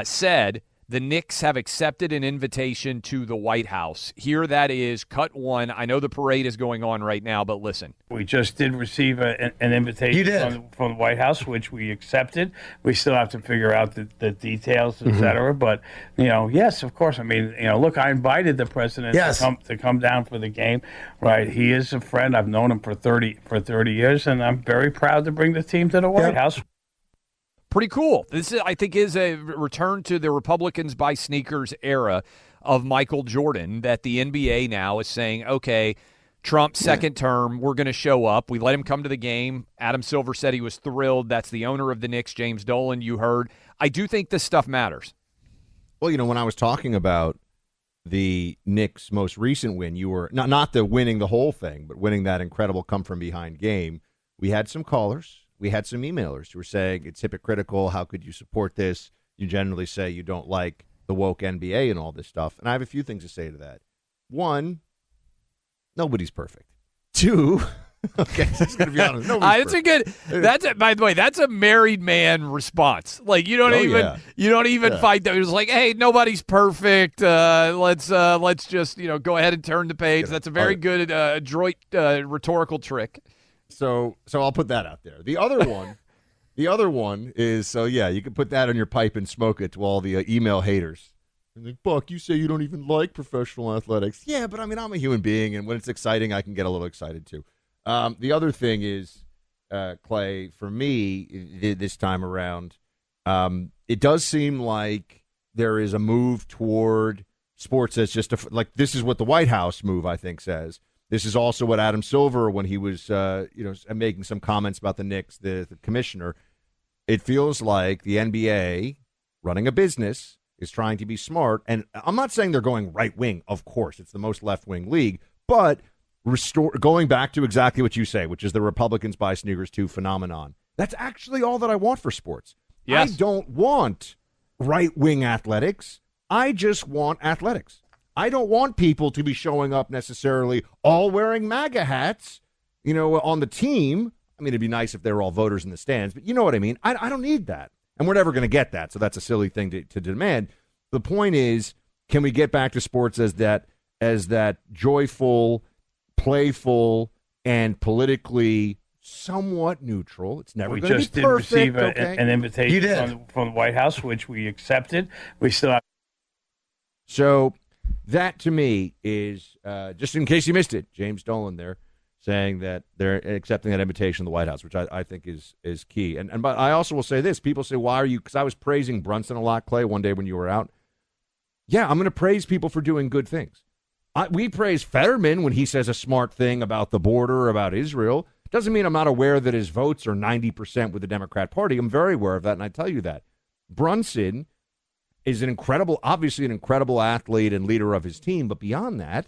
said The Knicks have accepted an invitation to the White House. Here that is, cut one. I know the parade is going on right now, but listen. We just did receive an invitation from the White House, which we accepted. We still have to figure out the details, et cetera. But, yes, of course. I mean, look, I invited the president to come down for the game, right? He is a friend. I've known him for 30 years, and I'm very proud to bring the team to the White House. Pretty cool. This, I think, is a return to the Republicans buy sneakers era of Michael Jordan, that the NBA now is saying, okay, Trump's second term, we're going to show up. We let him come to the game. Adam Silver said he was thrilled. That's the owner of the Knicks, James Dolan, you heard. I do think this stuff matters. Well, when I was talking about the Knicks' most recent win, you were not the winning the whole thing, but winning that incredible come-from-behind game. We had some callers. We had some emailers who were saying it's hypocritical. How could you support this? You generally say you don't like the woke NBA and all this stuff. And I have a few things to say to that. One, nobody's perfect. Two, okay, just gonna be honest. That's a good. By the way, that's a married man response. Like you don't even fight that. It's like, hey, nobody's perfect. Let's just go ahead and turn the page. That's a very good adroit rhetorical trick. So I'll put that out there. The other one is, you can put that on your pipe and smoke it to all the email haters. And like, Buck, you say you don't even like professional athletics. Yeah, but I mean, I'm a human being, and when it's exciting, I can get a little excited too. The other thing is, Clay, for me, this time around, it does seem like there is a move toward sports as just this is what the White House move, I think, says. This is also what Adam Silver, when he was, making some comments about the Knicks, the commissioner, it feels like the NBA, running a business, is trying to be smart. And I'm not saying they're going right wing. Of course, it's the most left wing league, but going back to exactly what you say, which is the Republicans buy sneakers too phenomenon. That's actually all that I want for sports. Yes. I don't want right wing athletics. I just want athletics. I don't want people to be showing up necessarily all wearing MAGA hats, on the team. I mean, it'd be nice if they were all voters in the stands, but you know what I mean? I don't need that. And we're never going to get that, so that's a silly thing to demand. The point is, can we get back to sports as that joyful, playful, and politically somewhat neutral? It's never going to be perfect. We just did receive an invitation from the White House, which we accepted. We still have... So... that, to me, is, just in case you missed it, James Dolan there saying that they're accepting that invitation to the White House, which I think is key. But I also will say this. People say, why are you – because I was praising Brunson a lot, Clay, one day when you were out. Yeah, I'm going to praise people for doing good things. We praise Fetterman when he says a smart thing about the border, about Israel. Doesn't mean I'm not aware that his votes are 90% with the Democrat Party. I'm very aware of that, and I tell you that. Brunson – is obviously an incredible athlete and leader of his team. But beyond that,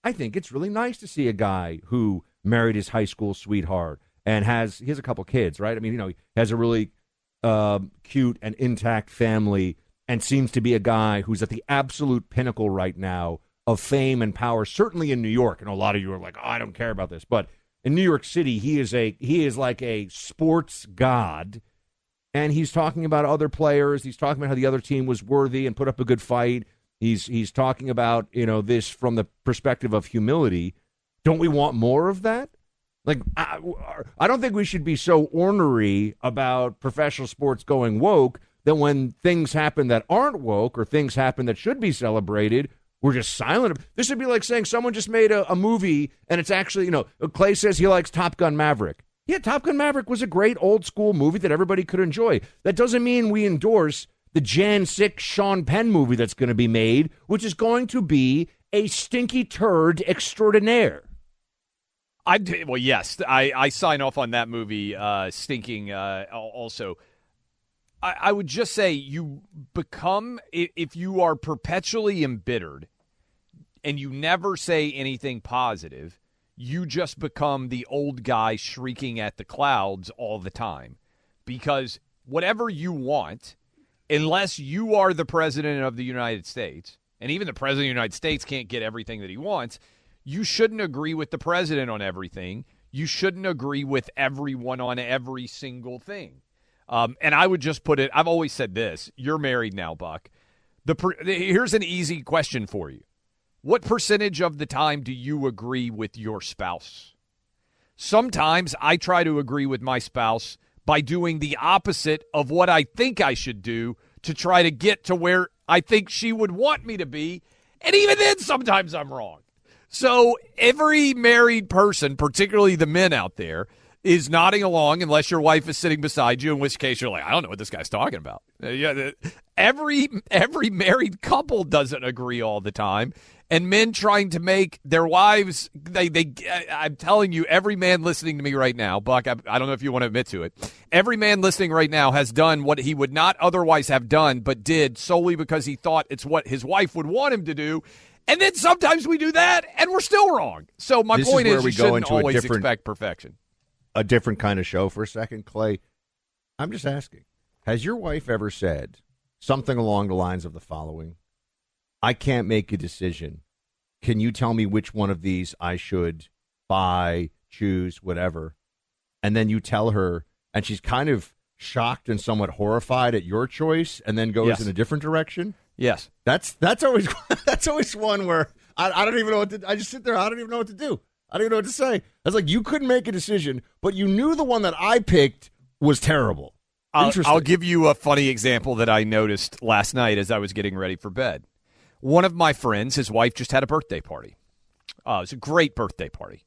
I think it's really nice to see a guy who married his high school sweetheart and he has a couple kids, right? I mean, he has a really cute and intact family and seems to be a guy who's at the absolute pinnacle right now of fame and power, certainly in New York. And a lot of you are like, oh, I don't care about this. But in New York City, he is like a sports god. And he's talking about other players. He's talking about how the other team was worthy and put up a good fight. He's talking about, this from the perspective of humility. Don't we want more of that? Like, I don't think we should be so ornery about professional sports going woke that when things happen that aren't woke or things happen that should be celebrated, we're just silent. This would be like saying someone just made a movie and it's actually, Clay says he likes Top Gun Maverick. Yeah, Top Gun Maverick was a great old-school movie that everybody could enjoy. That doesn't mean we endorse the Jan 6 Sean Penn movie that's going to be made, which is going to be a stinky turd extraordinaire. Well, yes, I sign off on that movie, stinking also. I would just say you become, if you are perpetually embittered and you never say anything positive, you just become the old guy shrieking at the clouds all the time. Because whatever you want, unless you are the president of the United States, and even the president of the United States can't get everything that he wants, you shouldn't agree with the president on everything. You shouldn't agree with everyone on every single thing. And I would just put it, I've always said this, you're married now, Buck. Here's an easy question for you. What percentage of the time do you agree with your spouse? Sometimes I try to agree with my spouse by doing the opposite of what I think I should do to try to get to where I think she would want me to be. And even then, sometimes I'm wrong. So every married person, particularly the men out there, is nodding along unless your wife is sitting beside you, in which case you're like, I don't know what this guy's talking about. Every married couple doesn't agree all the time. And men trying to make their wives, I'm telling you, every man listening to me right now, Buck, I don't know if you want to admit to it, every man listening right now has done what he would not otherwise have done, but did solely because he thought it's what his wife would want him to do. And then sometimes we do that, and we're still wrong. So my point is you shouldn't always expect perfection. A different kind of show for a second, Clay. I'm just asking, has your wife ever said something along the lines of the following? I can't make a decision. Can you tell me which one of these I should buy, choose, whatever? And then you tell her, and she's kind of shocked and somewhat horrified at your choice, and then goes in a different direction? Yes. That's always that's always one where I don't even know what to. I just sit there. I don't even know what to do. I don't even know what to say. I was like, you couldn't make a decision, but you knew the one that I picked was terrible. I'll give you a funny example that I noticed last night as I was getting ready for bed. One of my friends, his wife just had a birthday party. It was a great birthday party.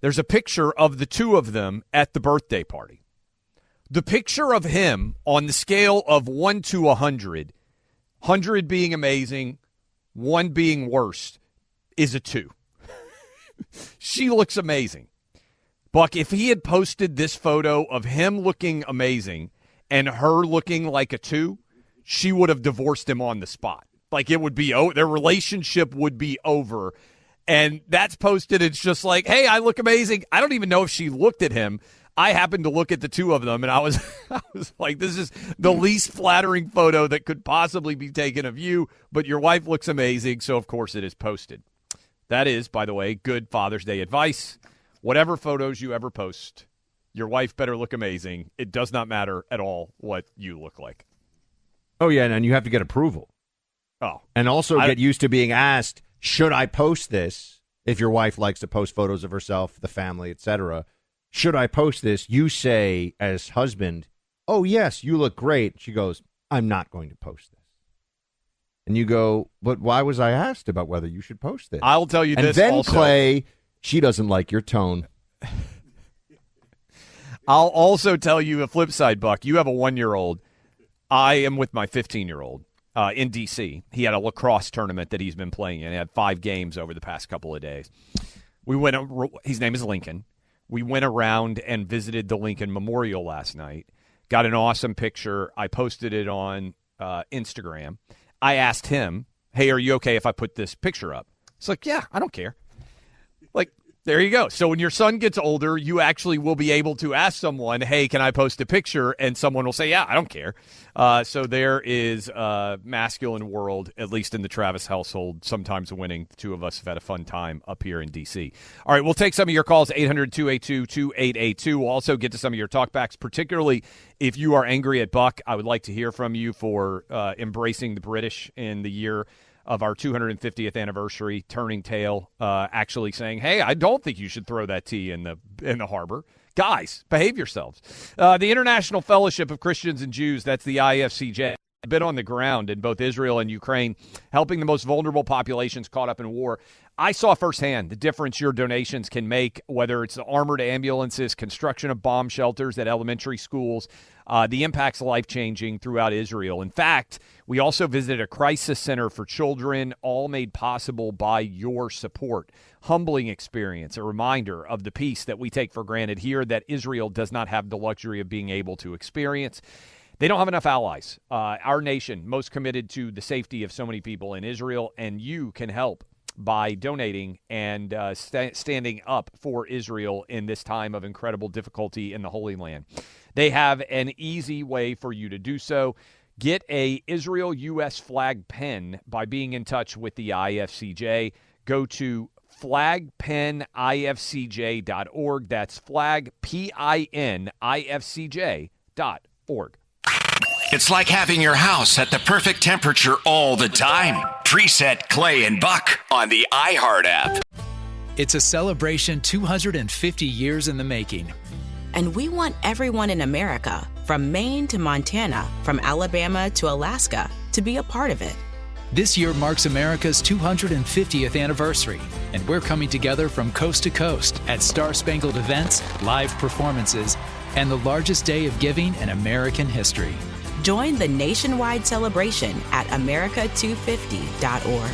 There's a picture of the two of them at the birthday party. The picture of him on the scale of 1 to 100, 100 being amazing, 1 being worst, is a 2. She looks amazing. Buck, if he had posted this photo of him looking amazing and her looking like a 2, she would have divorced him on the spot. Like it would be, their relationship would be over. And that's posted. It's just like, hey, I look amazing. I don't even know if she looked at him. I happened to look at the two of them, and I was like, this is the least flattering photo that could possibly be taken of you, but your wife looks amazing, so of course it is posted. That is, by the way, good Father's Day advice. Whatever photos you ever post, your wife better look amazing. It does not matter at all what you look like. Oh, yeah, and you have to get approval. Oh. And also get used to being asked, should I post this? If your wife likes to post photos of herself, the family, etc., should I post this? You say, as husband, oh, yes, you look great. She goes, I'm not going to post this. And you go, but why was I asked about whether you should post this? I'll tell you this also. And then, also. Clay, she doesn't like your tone. I'll also tell you a flip side, Buck. You have a 1-year-old. I am with my 15-year-old. In D.C. He had a lacrosse tournament that he's been playing in. He had 5 games over the past couple of days. His name is Lincoln. We went around and visited the Lincoln Memorial last night. Got an awesome picture. I posted it on Instagram. I asked him, hey, are you okay if I put this picture up? It's like, yeah, I don't care. Like, there you go. So when your son gets older, you actually will be able to ask someone, hey, can I post a picture? And someone will say, yeah, I don't care. So there is a masculine world, at least in the Travis household, sometimes winning. The two of us have had a fun time up here in D.C. All right, we'll take some of your calls, 800-282-2882. We'll also get to some of your talkbacks, particularly if you are angry at Buck. I would like to hear from you for embracing the British in the year of our 250th anniversary, turning tail, actually saying, hey, I don't think you should throw that tea in the harbor. Guys, behave yourselves. The International Fellowship of Christians and Jews, that's the IFCJ, been on the ground in both Israel and Ukraine, helping the most vulnerable populations caught up in war. I saw firsthand the difference your donations can make, whether it's the armored ambulances, construction of bomb shelters at elementary schools. The impact's life-changing throughout Israel. In fact, we also visited a crisis center for children, all made possible by your support. Humbling experience, a reminder of the peace that we take for granted here that Israel does not have the luxury of being able to experience. They don't have enough allies. Our nation, most committed to the safety of so many people in Israel, and you can help by donating and standing up for Israel in this time of incredible difficulty in the Holy Land. They have an easy way for you to do so. Get a Israel U.S. flag pen by being in touch with the IFCJ. Go to flagpenifcj.org. That's flag, PIN, IFCJ.org. It's like having your house at the perfect temperature all the time. Preset Clay and Buck on the iHeart app. It's a celebration 250 years in the making. And we want everyone in America, from Maine to Montana, from Alabama to Alaska, to be a part of it. This year marks America's 250th anniversary, and we're coming together from coast to coast at Star-Spangled events, live performances, and the largest day of giving in American history. Join the nationwide celebration at america250.org.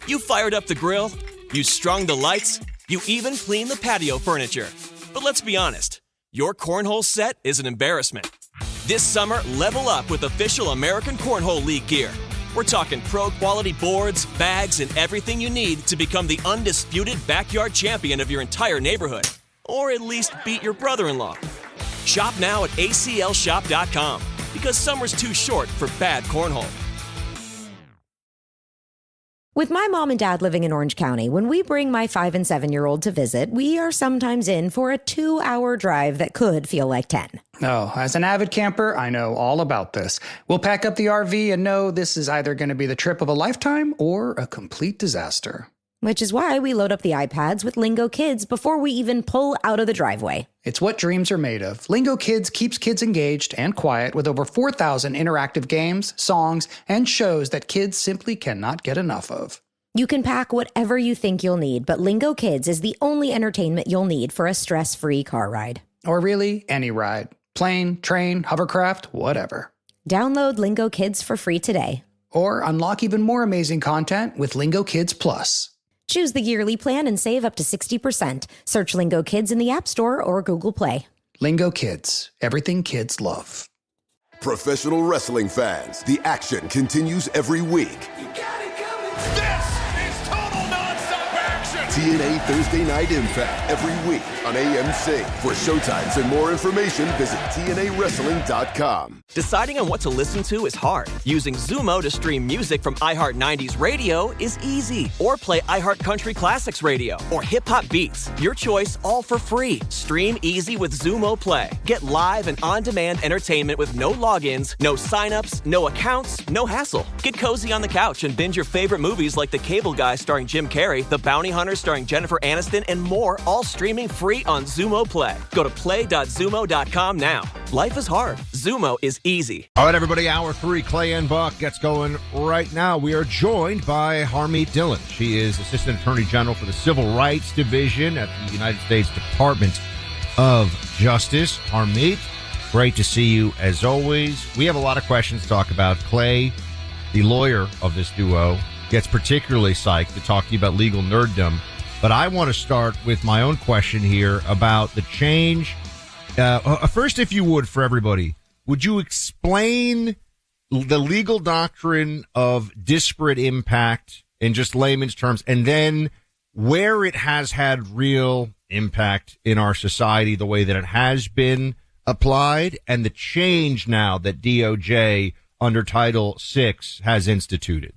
You fired up the grill, you strung the lights, you even cleaned the patio furniture. But let's be honest, your cornhole set is an embarrassment. This summer, level up with official American Cornhole League gear. We're talking pro-quality boards, bags, and everything you need to become the undisputed backyard champion of your entire neighborhood. Or at least beat your brother-in-law. Shop now at aclshop.com, because summer's too short for bad cornhole. With my mom and dad living in Orange County, when we bring my 5 and 7-year-old to visit, we are sometimes in for a 2-hour drive that could feel like 10. Oh, as an avid camper, I know all about this. We'll pack up the RV and know this is either going to be the trip of a lifetime or a complete disaster. Which is why we load up the iPads with Lingo Kids before we even pull out of the driveway. It's what dreams are made of. Lingo Kids keeps kids engaged and quiet with over 4,000 interactive games, songs, and shows that kids simply cannot get enough of. You can pack whatever you think you'll need, but Lingo Kids is the only entertainment you'll need for a stress-free car ride. Or really, any ride. Plane, train, hovercraft, whatever. Download Lingo Kids for free today. Or unlock even more amazing content with Lingo Kids Plus. Choose the yearly plan and save up to 60%. Search Lingo Kids in the App Store or Google Play. Lingo Kids, everything kids love. Professional wrestling fans, the action continues every week. This is total nonstop action! TNA Thursday Night Impact every week on AMC. For showtimes and more information, visit TNAWrestling.com. Deciding on what to listen to is hard. Using Zumo to stream music from iHeart 90s Radio is easy. Or play iHeart Country Classics Radio or Hip Hop Beats. Your choice, all for free. Stream easy with Zumo Play. Get live and on-demand entertainment with no logins, no signups, no accounts, no hassle. Get cozy on the couch and binge your favorite movies like The Cable Guy starring Jim Carrey, The Bounty Hunter starring Jennifer Aniston, and more, all streaming free on Zumo Play. Go to play.zumo.com now. Life is hard. Zumo is easy. All right, everybody, Hour 3, Clay and Buck gets going right now. We are joined by Harmeet Dillon. She is Assistant Attorney General for the Civil Rights Division at the United States Department of Justice. Harmeet, great to see you as always. We have a lot of questions to talk about. Clay, the lawyer of this duo, gets particularly psyched to talk to you about legal nerddom. But I want to start with my own question here about the change. First, if you would, for everybody, would you explain the legal doctrine of disparate impact in just layman's terms, and then where it has had real impact in our society, the way that it has been applied, and the change now that DOJ under Title VI has instituted?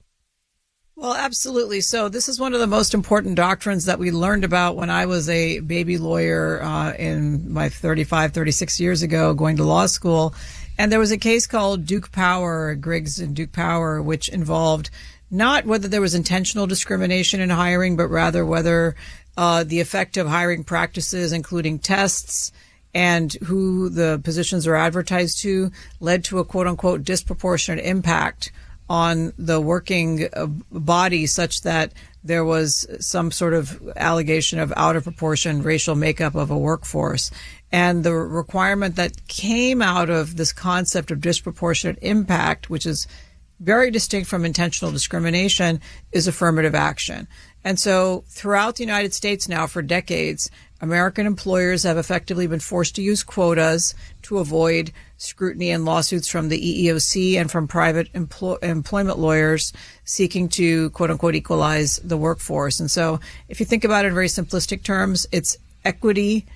Well, absolutely. So this is one of the most important doctrines that we learned about when I was a baby lawyer in my 36 years ago, going to law school. And there was a case called Duke Power, Griggs and Duke Power, which involved not whether there was intentional discrimination in hiring, but rather whether the effect of hiring practices, including tests and who the positions are advertised to, led to a quote-unquote disproportionate impact on the working body, such that there was some sort of allegation of out of proportion racial makeup of a workforce. And the requirement that came out of this concept of disproportionate impact, which is very distinct from intentional discrimination, is affirmative action. And so throughout the United States now for decades, American employers have effectively been forced to use quotas to avoid scrutiny and lawsuits from the EEOC and from private employment lawyers seeking to, quote unquote, equalize the workforce. And so if you think about it in very simplistic terms, it's equity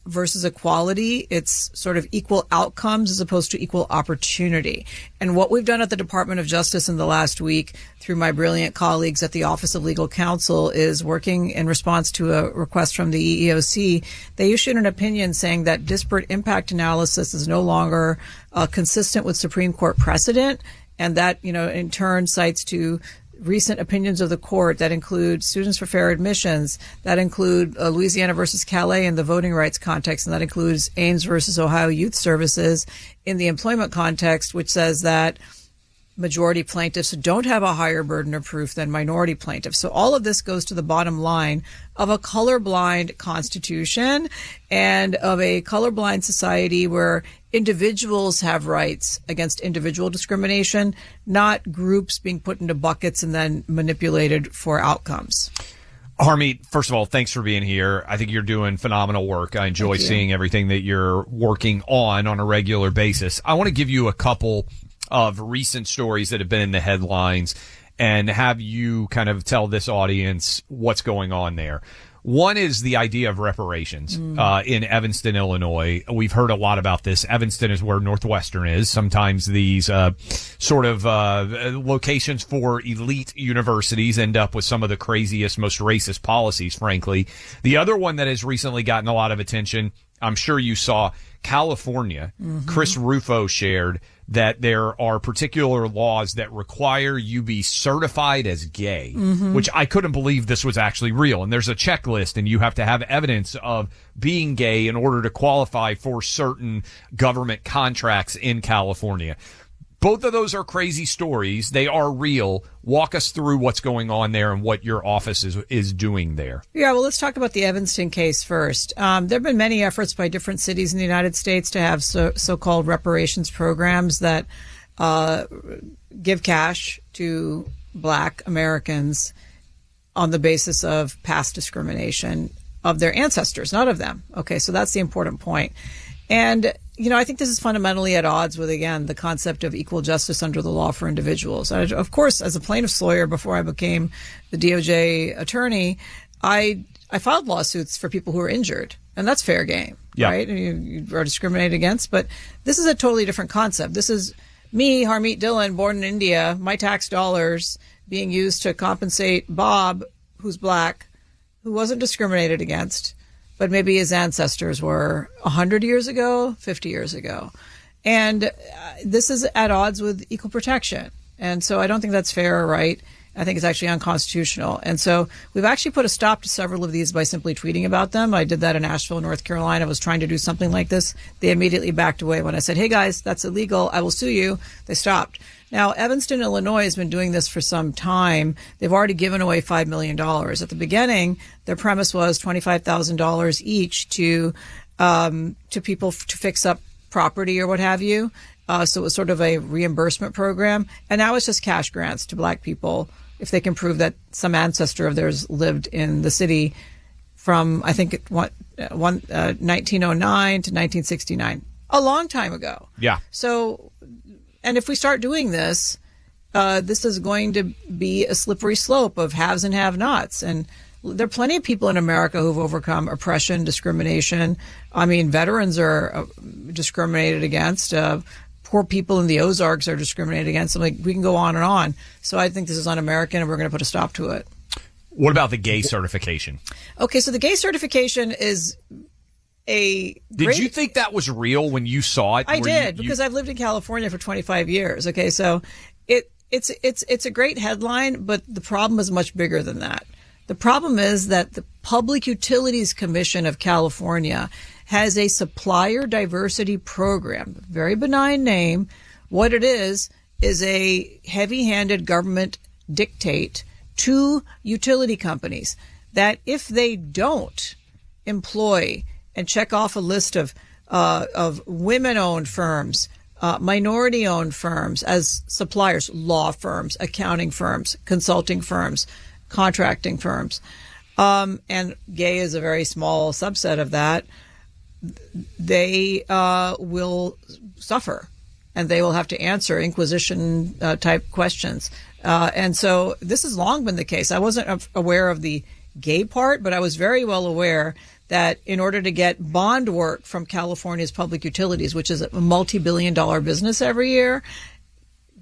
versus equality. It's sort of equal outcomes as opposed to equal opportunity. And what we've done at the Department of Justice in the last week through my brilliant colleagues at the Office of Legal Counsel is working in response to a request from the EEOC. They issued an opinion saying that disparate impact analysis is no longer consistent with Supreme Court precedent, and that, in turn cites to recent opinions of the court that include Students for Fair Admissions, that include Louisiana versus Calais in the voting rights context, and that includes Ames versus Ohio Youth Services in the employment context, which says that majority plaintiffs don't have a higher burden of proof than minority plaintiffs. So all of this goes to the bottom line of a colorblind constitution and of a colorblind society where individuals have rights against individual discrimination, not groups being put into buckets and then manipulated for outcomes. Harmeet, first of all, thanks for being here. I think you're doing phenomenal work. I enjoy seeing everything that you're working on a regular basis. I want to give you a couple of recent stories that have been in the headlines and have you kind of tell this audience what's going on there. One is the idea of reparations in Evanston, Illinois. We've heard a lot about this. Evanston is where Northwestern is. Sometimes these sort of locations for elite universities end up with some of the craziest, most racist policies, frankly. The other one that has recently gotten a lot of attention, I'm sure you saw, California. Chris Rufo shared that there are particular laws that require you be certified as gay, which I couldn't believe this was actually real. And there's a checklist, and you have to have evidence of being gay in order to qualify for certain government contracts in California. Both of those are crazy stories. They are real. Walk us through what's going on there and what your office is doing there. Yeah, well, let's talk about the Evanston case first. There have been many efforts by different cities in the United States to have so-called reparations programs that give cash to Black Americans on the basis of past discrimination of their ancestors, not of them. Okay, so that's the important point. And I think this is fundamentally at odds with, again, the concept of equal justice under the law for individuals. Of course, as a plaintiff's lawyer before I became the DOJ attorney, I filed lawsuits for people who were injured, and that's fair game, right? And you are discriminated against, but this is a totally different concept. This is me, Harmeet Dillon, born in India, my tax dollars being used to compensate Bob, who's Black, who wasn't discriminated against, but maybe his ancestors were 100 years ago, 50 years ago. And this is at odds with equal protection. And so I don't think that's fair or right. I think it's actually unconstitutional. And so we've actually put a stop to several of these by simply tweeting about them. I did that in Asheville, North Carolina. I was trying to do something like this. They immediately backed away. When I said, hey, guys, that's illegal, I will sue you, they stopped. Now, Evanston, Illinois has been doing this for some time. They've already given away $5 million. At the beginning, their premise was $25,000 each to people to fix up property or what have you. So it was sort of a reimbursement program. And now it's just cash grants to Black people if they can prove that some ancestor of theirs lived in the city from, I think, 1909 to 1969. A long time ago. Yeah. So, and if we start doing this, this is going to be a slippery slope of haves and have-nots. And there are plenty of people in America who've overcome oppression, discrimination. I mean, veterans are discriminated against. Poor people in the Ozarks are discriminated against. We can go on and on. So I think this is un-American, and we're going to put a stop to it. What about the gay certification? Okay, so the gay certification is Did you think that was real when you saw it? I did, because I've lived in California for 25 years. Okay, so it's a great headline, but the problem is much bigger than that. The problem is that the Public Utilities Commission of California has a supplier diversity program, very benign name. What it is a heavy-handed government dictate to utility companies that if they don't employ and check off a list of women-owned firms, minority-owned firms as suppliers, law firms, accounting firms, consulting firms, contracting firms, and gay is a very small subset of that, they will suffer, and they will have to answer Inquisition type questions. And so this has long been the case. I wasn't aware of the gay part, but I was very well aware that in order to get bond work from California's public utilities, which is a multi-billion-dollar business every year,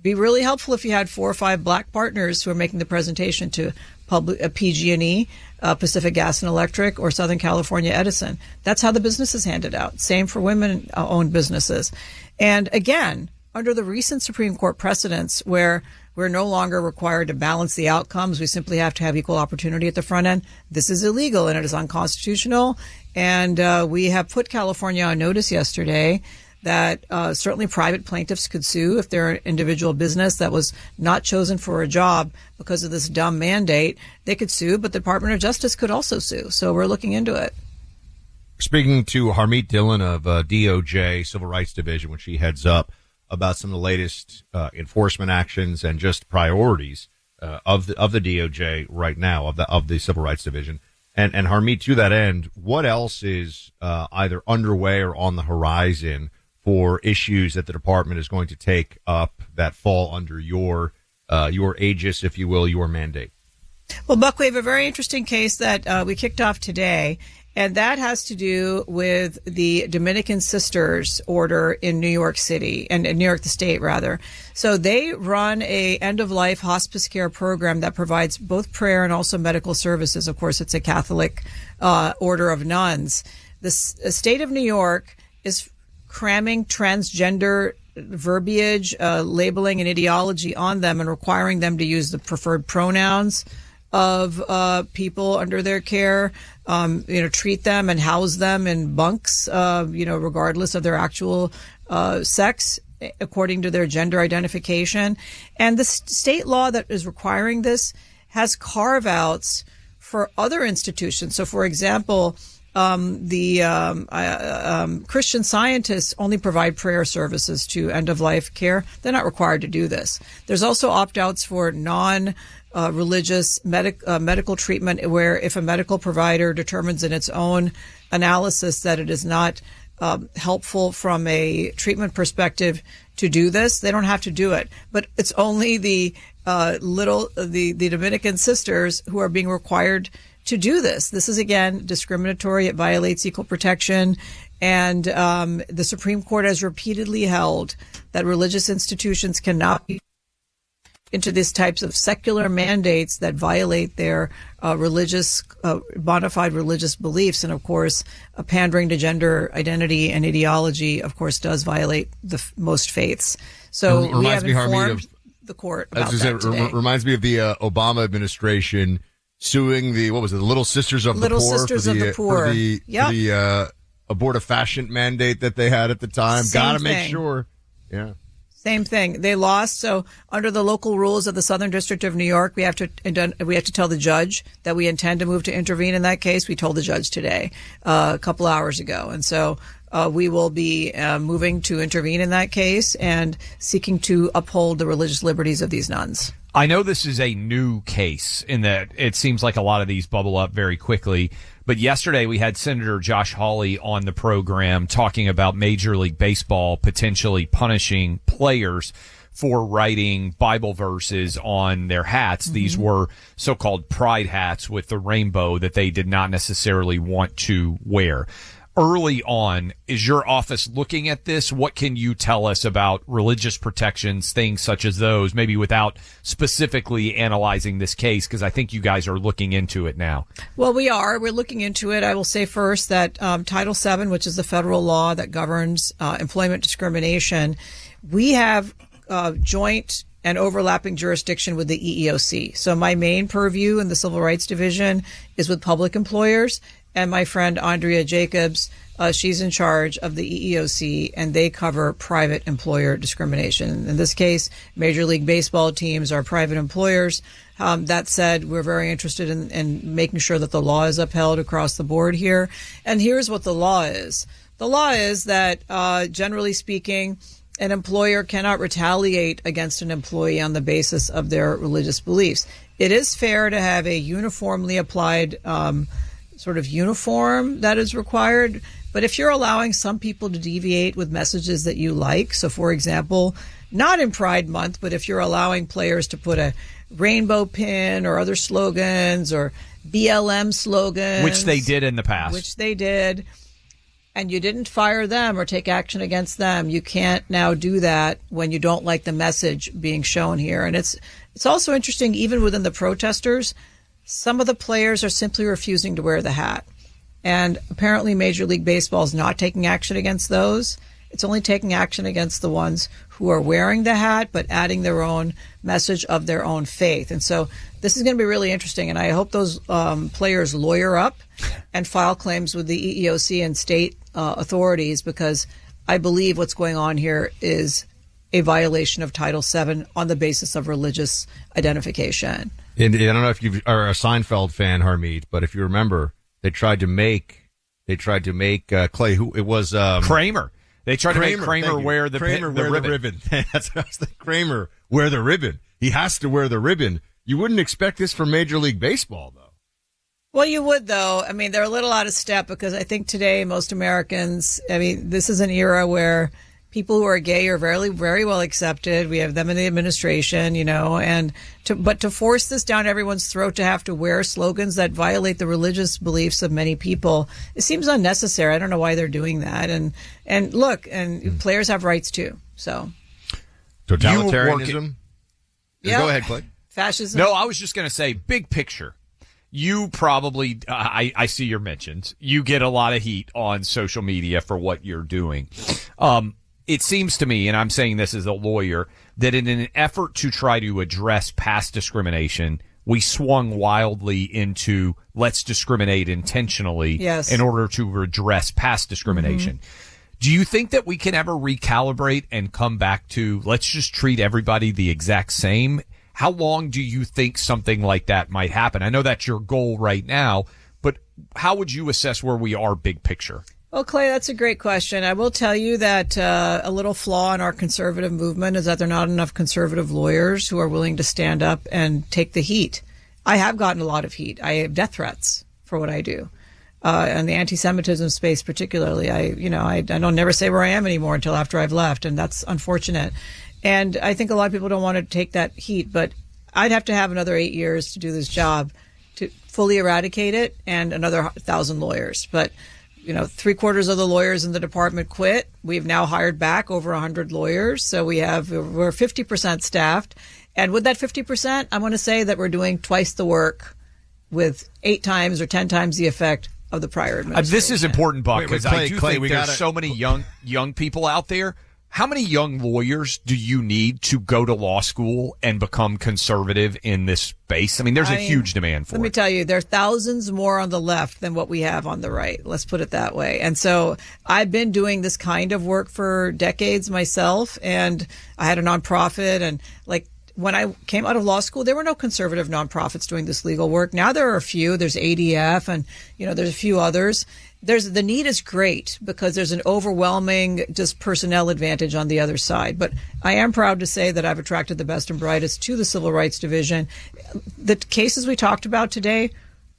be really helpful if you had 4 or 5 black partners who are making the presentation to PG&E, Pacific Gas and Electric, or Southern California Edison. That's how the business is handed out. Same for women-owned businesses. And again, under the recent Supreme Court precedents where we're no longer required to balance the outcomes, we simply have to have equal opportunity at the front end, this is illegal and it is unconstitutional. And we have put California on notice yesterday that certainly private plaintiffs could sue if they're an individual business that was not chosen for a job because of this dumb mandate. They could sue, but the Department of Justice could also sue. So we're looking into it. Speaking to Harmeet Dhillon of DOJ Civil Rights Division, when she heads up, about some of the latest enforcement actions and just priorities of the DOJ right now, of the Civil Rights Division. And Harmeet, to that end, what else is either underway or on the horizon for issues that the department is going to take up that fall under your aegis, if you will, your mandate? Well, Buck, we have a very interesting case that we kicked off today, and that has to do with the Dominican Sisters order in New York City, and in New York, the state, rather. So they run a end-of-life hospice care program that provides both prayer and also medical services. Of course, it's a Catholic order of nuns. The state of New York is cramming transgender verbiage, labeling, and ideology on them and requiring them to use the preferred pronouns of people under their care, treat them and house them in bunks, regardless of their actual sex, according to their gender identification. And the state law that is requiring this has carve-outs for other institutions. So, for example, Christian Scientists only provide prayer services to end-of-life care. They're not required to do this. There's also opt-outs for non-religious medical treatment, where if a medical provider determines in its own analysis that it is not helpful from a treatment perspective to do this, they don't have to do it. But it's only the Dominican Sisters who are being required to do this. This is, again, discriminatory. It violates equal protection. And the Supreme Court has repeatedly held that religious institutions cannot be into these types of secular mandates that violate their religious, bona fide religious beliefs. And, of course, pandering to gender identity and ideology, of course, does violate the most faiths. So we have informed the court about that today. Reminds me of the Obama administration suing the Little Sisters of the Poor for the abortifacient mandate that they had at the time. Got to make sure. Yeah. Same thing. They lost. So under the local rules of the Southern District of New York, we have to tell the judge that we intend to move to intervene in that case. We told the judge today, a couple hours ago. And so we will be moving to intervene in that case and seeking to uphold the religious liberties of these nuns. I know this is a new case in that it seems like a lot of these bubble up very quickly. But yesterday we had Senator Josh Hawley on the program talking about Major League Baseball potentially punishing players for writing Bible verses on their hats. Mm-hmm. These were so-called pride hats with the rainbow that they did not necessarily want to wear. Early on, is your office looking at this? What can you tell us about religious protections, things such as those, maybe without specifically analyzing this case? Because I think you guys are looking into it now. Well, we are. We're looking into it. I will say first that Title VII, which is the federal law that governs employment discrimination, we have joint and overlapping jurisdiction with the EEOC. So my main purview in the Civil Rights Division is with public employers. And my friend Andrea Jacobs, she's in charge of the EEOC, and they cover private employer discrimination. In this case, Major League Baseball teams are private employers. That said, we're very interested in making sure that the law is upheld across the board here. And here's what the law is. The law is that, generally speaking, an employer cannot retaliate against an employee on the basis of their religious beliefs. It is fair to have a uniformly applied sort of uniform that is required. But if you're allowing some people to deviate with messages that you like, so for example, not in Pride Month, but if you're allowing players to put a rainbow pin or other slogans or BLM slogans. Which they did in the past. Which they did. And you didn't fire them or take action against them. You can't now do that when you don't like the message being shown here. And it's also interesting, even within the protesters, some of the players are simply refusing to wear the hat. And apparently Major League Baseball is not taking action against those. It's only taking action against the ones who are wearing the hat, but adding their own message of their own faith. And so this is going to be really interesting. And I hope those players lawyer up and file claims with the EEOC and state authorities, because I believe what's going on here is a violation of Title VII on the basis of religious identification. And I don't know if you are a Seinfeld fan, Harmeet, but if you remember, they tried to make Clay, who it was Kramer. They tried to make Kramer wear the ribbon. That's the Kramer wear the ribbon. He has to wear the ribbon. You wouldn't expect this from Major League Baseball, though. Well, you would, though. I mean, they're a little out of step, because I think today most Americans, this is an era where people who are gay are very, very well accepted. We have them in the administration, but to force this down everyone's throat to have to wear slogans that violate the religious beliefs of many people, it seems unnecessary. I don't know why they're doing that. And look, players have rights too. So totalitarianism. Yeah. Go ahead, Clay. Fascism. No, I was just going to say, big picture. You probably, I see your mentions. You get a lot of heat on social media for what you're doing. It seems to me, and I'm saying this as a lawyer, that in an effort to try to address past discrimination, we swung wildly into let's discriminate intentionally in order to redress past discrimination. Mm-hmm. Do you think that we can ever recalibrate and come back to let's just treat everybody the exact same? How long do you think something like that might happen? I know that's your goal right now, but how would you assess where we are big picture? Well, Clay, that's a great question. I will tell you that a little flaw in our conservative movement is that there are not enough conservative lawyers who are willing to stand up and take the heat. I have gotten a lot of heat. I have death threats for what I do. And the anti-Semitism space particularly, I don't never say where I am anymore until after I've left, and that's unfortunate. And I think a lot of people don't want to take that heat, but I'd have to have another 8 years to do this job to fully eradicate it, and another 1,000 lawyers. But 3/4 of the lawyers in the department quit. We've now hired back over 100 lawyers. So we're 50% staffed. And with that 50%, I want to say that we're doing twice the work with 8 times or 10 times the effect of the prior administration. This is important, Buck, because I do think there's so many young people out there. How many young lawyers do you need to go to law school and become conservative in this space? I mean, there's a huge demand for it. Let me tell you, there are thousands more on the left than what we have on the right. Let's put it that way. And so I've been doing this kind of work for decades myself, and I had a nonprofit, and when I came out of law school, there were no conservative nonprofits doing this legal work. Now there are a few. There's ADF, and there's a few others. The need is great because there's an overwhelming just personnel advantage on the other side. But I am proud to say that I've attracted the best and brightest to the Civil Rights Division. The cases we talked about today,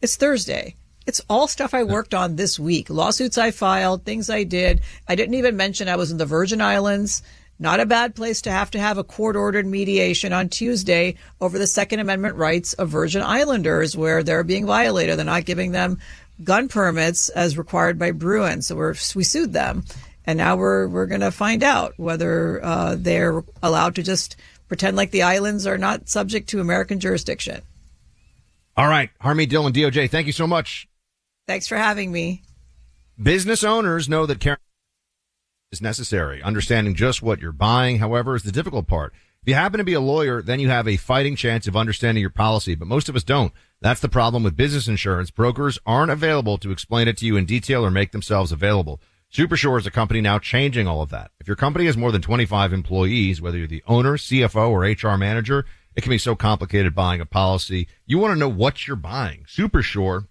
it's Thursday. It's all stuff I worked on this week. Lawsuits I filed, things I did. I didn't even mention I was in the Virgin Islands. Not a bad place to have a court-ordered mediation on Tuesday over the Second Amendment rights of Virgin Islanders, where they're being violated. They're not giving them gun permits as required by Bruin. So we sued them. And now we're going to find out whether they're allowed to just pretend like the islands are not subject to American jurisdiction. All right. Harmeet Dillon, DOJ, thank you so much. Thanks for having me. Business owners know that caring is necessary. Understanding just what you're buying, however, is the difficult part. If you happen to be a lawyer, then you have a fighting chance of understanding your policy, but most of us don't. That's the problem with business insurance. Brokers aren't available to explain it to you in detail or make themselves available. Supersure is a company now changing all of that. If your company has more than 25 employees, whether you're the owner, CFO, or HR manager, it can be so complicated buying a policy. You want to know what you're buying. Supersure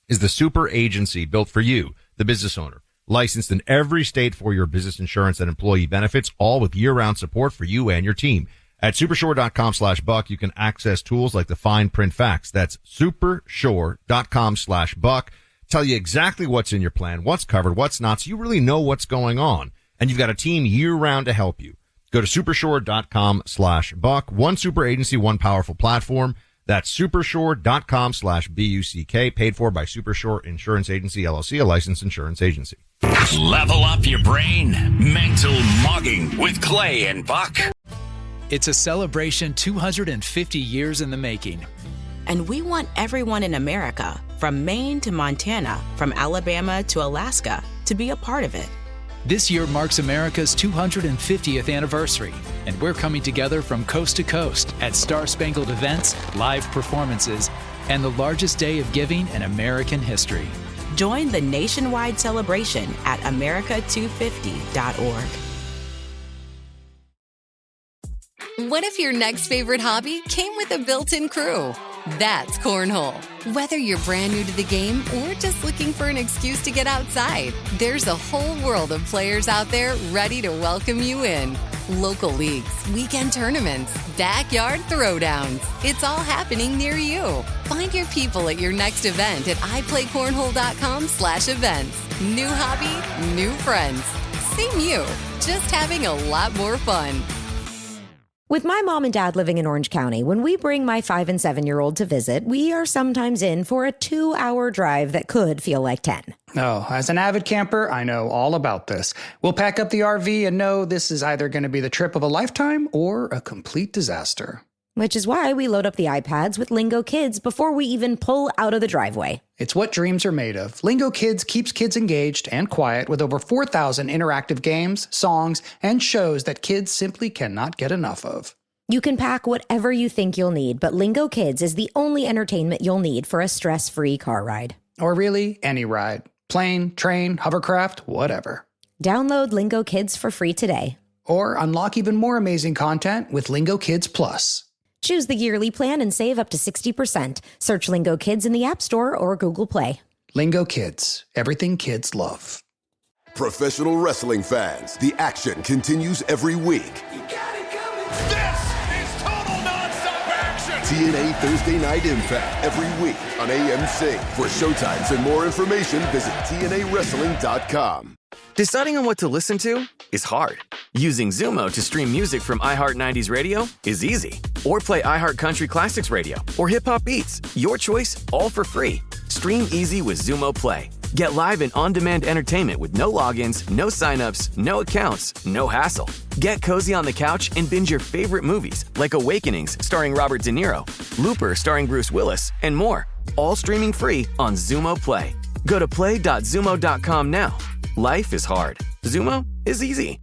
is the super agency built for you, the business owner. Licensed in every state for your business insurance and employee benefits, all with year-round support for you and your team. At supershore.com/buck, you can access tools like the fine print facts. That's supershore.com/buck. Tell you exactly what's in your plan, what's covered, what's not, so you really know what's going on. And you've got a team year-round to help you. Go to supershore.com/buck. One super agency, one powerful platform. That's supershore.com/BUCK, paid for by Supershore Insurance Agency, LLC, a licensed insurance agency. Level up your brain. Mental Mogging with Clay and Buck. It's a celebration 250 years in the making. And we want everyone in America, from Maine to Montana, from Alabama to Alaska, to be a part of it. This year marks America's 250th anniversary, and we're coming together from coast to coast at Star-Spangled events, live performances, and the largest day of giving in American history. Join the nationwide celebration at america250.org. What if your next favorite hobby came with a built-in crew? That's cornhole. Whether you're brand new to the game or just looking for an excuse to get outside, there's a whole world of players out there ready to welcome you in. Local leagues, weekend tournaments, backyard throwdowns. It's all happening near you. Find your people at your next event at iPlayCornhole.com/events. New hobby, new friends. Same you, just having a lot more fun. With my mom and dad living in Orange County, when we bring my 5 and 7-year-old to visit, we are sometimes in for a 2-hour drive that could feel like 10. Oh, as an avid camper, I know all about this. We'll pack up the RV and know this is either going to be the trip of a lifetime or a complete disaster. Which is why we load up the iPads with Lingo Kids before we even pull out of the driveway. It's what dreams are made of. Lingo Kids keeps kids engaged and quiet with over 4,000 interactive games, songs, and shows that kids simply cannot get enough of. You can pack whatever you think you'll need, but Lingo Kids is the only entertainment you'll need for a stress-free car ride. Or really, any ride. Plane, train, hovercraft, whatever. Download Lingo Kids for free today. Or unlock even more amazing content with Lingo Kids Plus. Choose the yearly plan and save up to 60%. Search Lingo Kids in the App Store or Google Play. Lingo Kids, everything kids love. Professional wrestling fans, the action continues every week. This is total non-stop action. TNA Thursday Night Impact every week on AMC. For showtimes and more information, visit TNAWrestling.com. Deciding on what to listen to is hard. Using Zumo to stream music from iHeart 90s Radio is easy. Or play iHeart Country Classics Radio or Hip Hop Beats. Your choice, all for free. Stream easy with Zumo Play. Get live and on-demand entertainment with no logins, no signups, no accounts, no hassle. Get cozy on the couch and binge your favorite movies like Awakenings starring Robert De Niro, Looper starring Bruce Willis, and more. All streaming free on Zumo Play. Go to play.zumo.com now. Life is hard. Zumo is easy.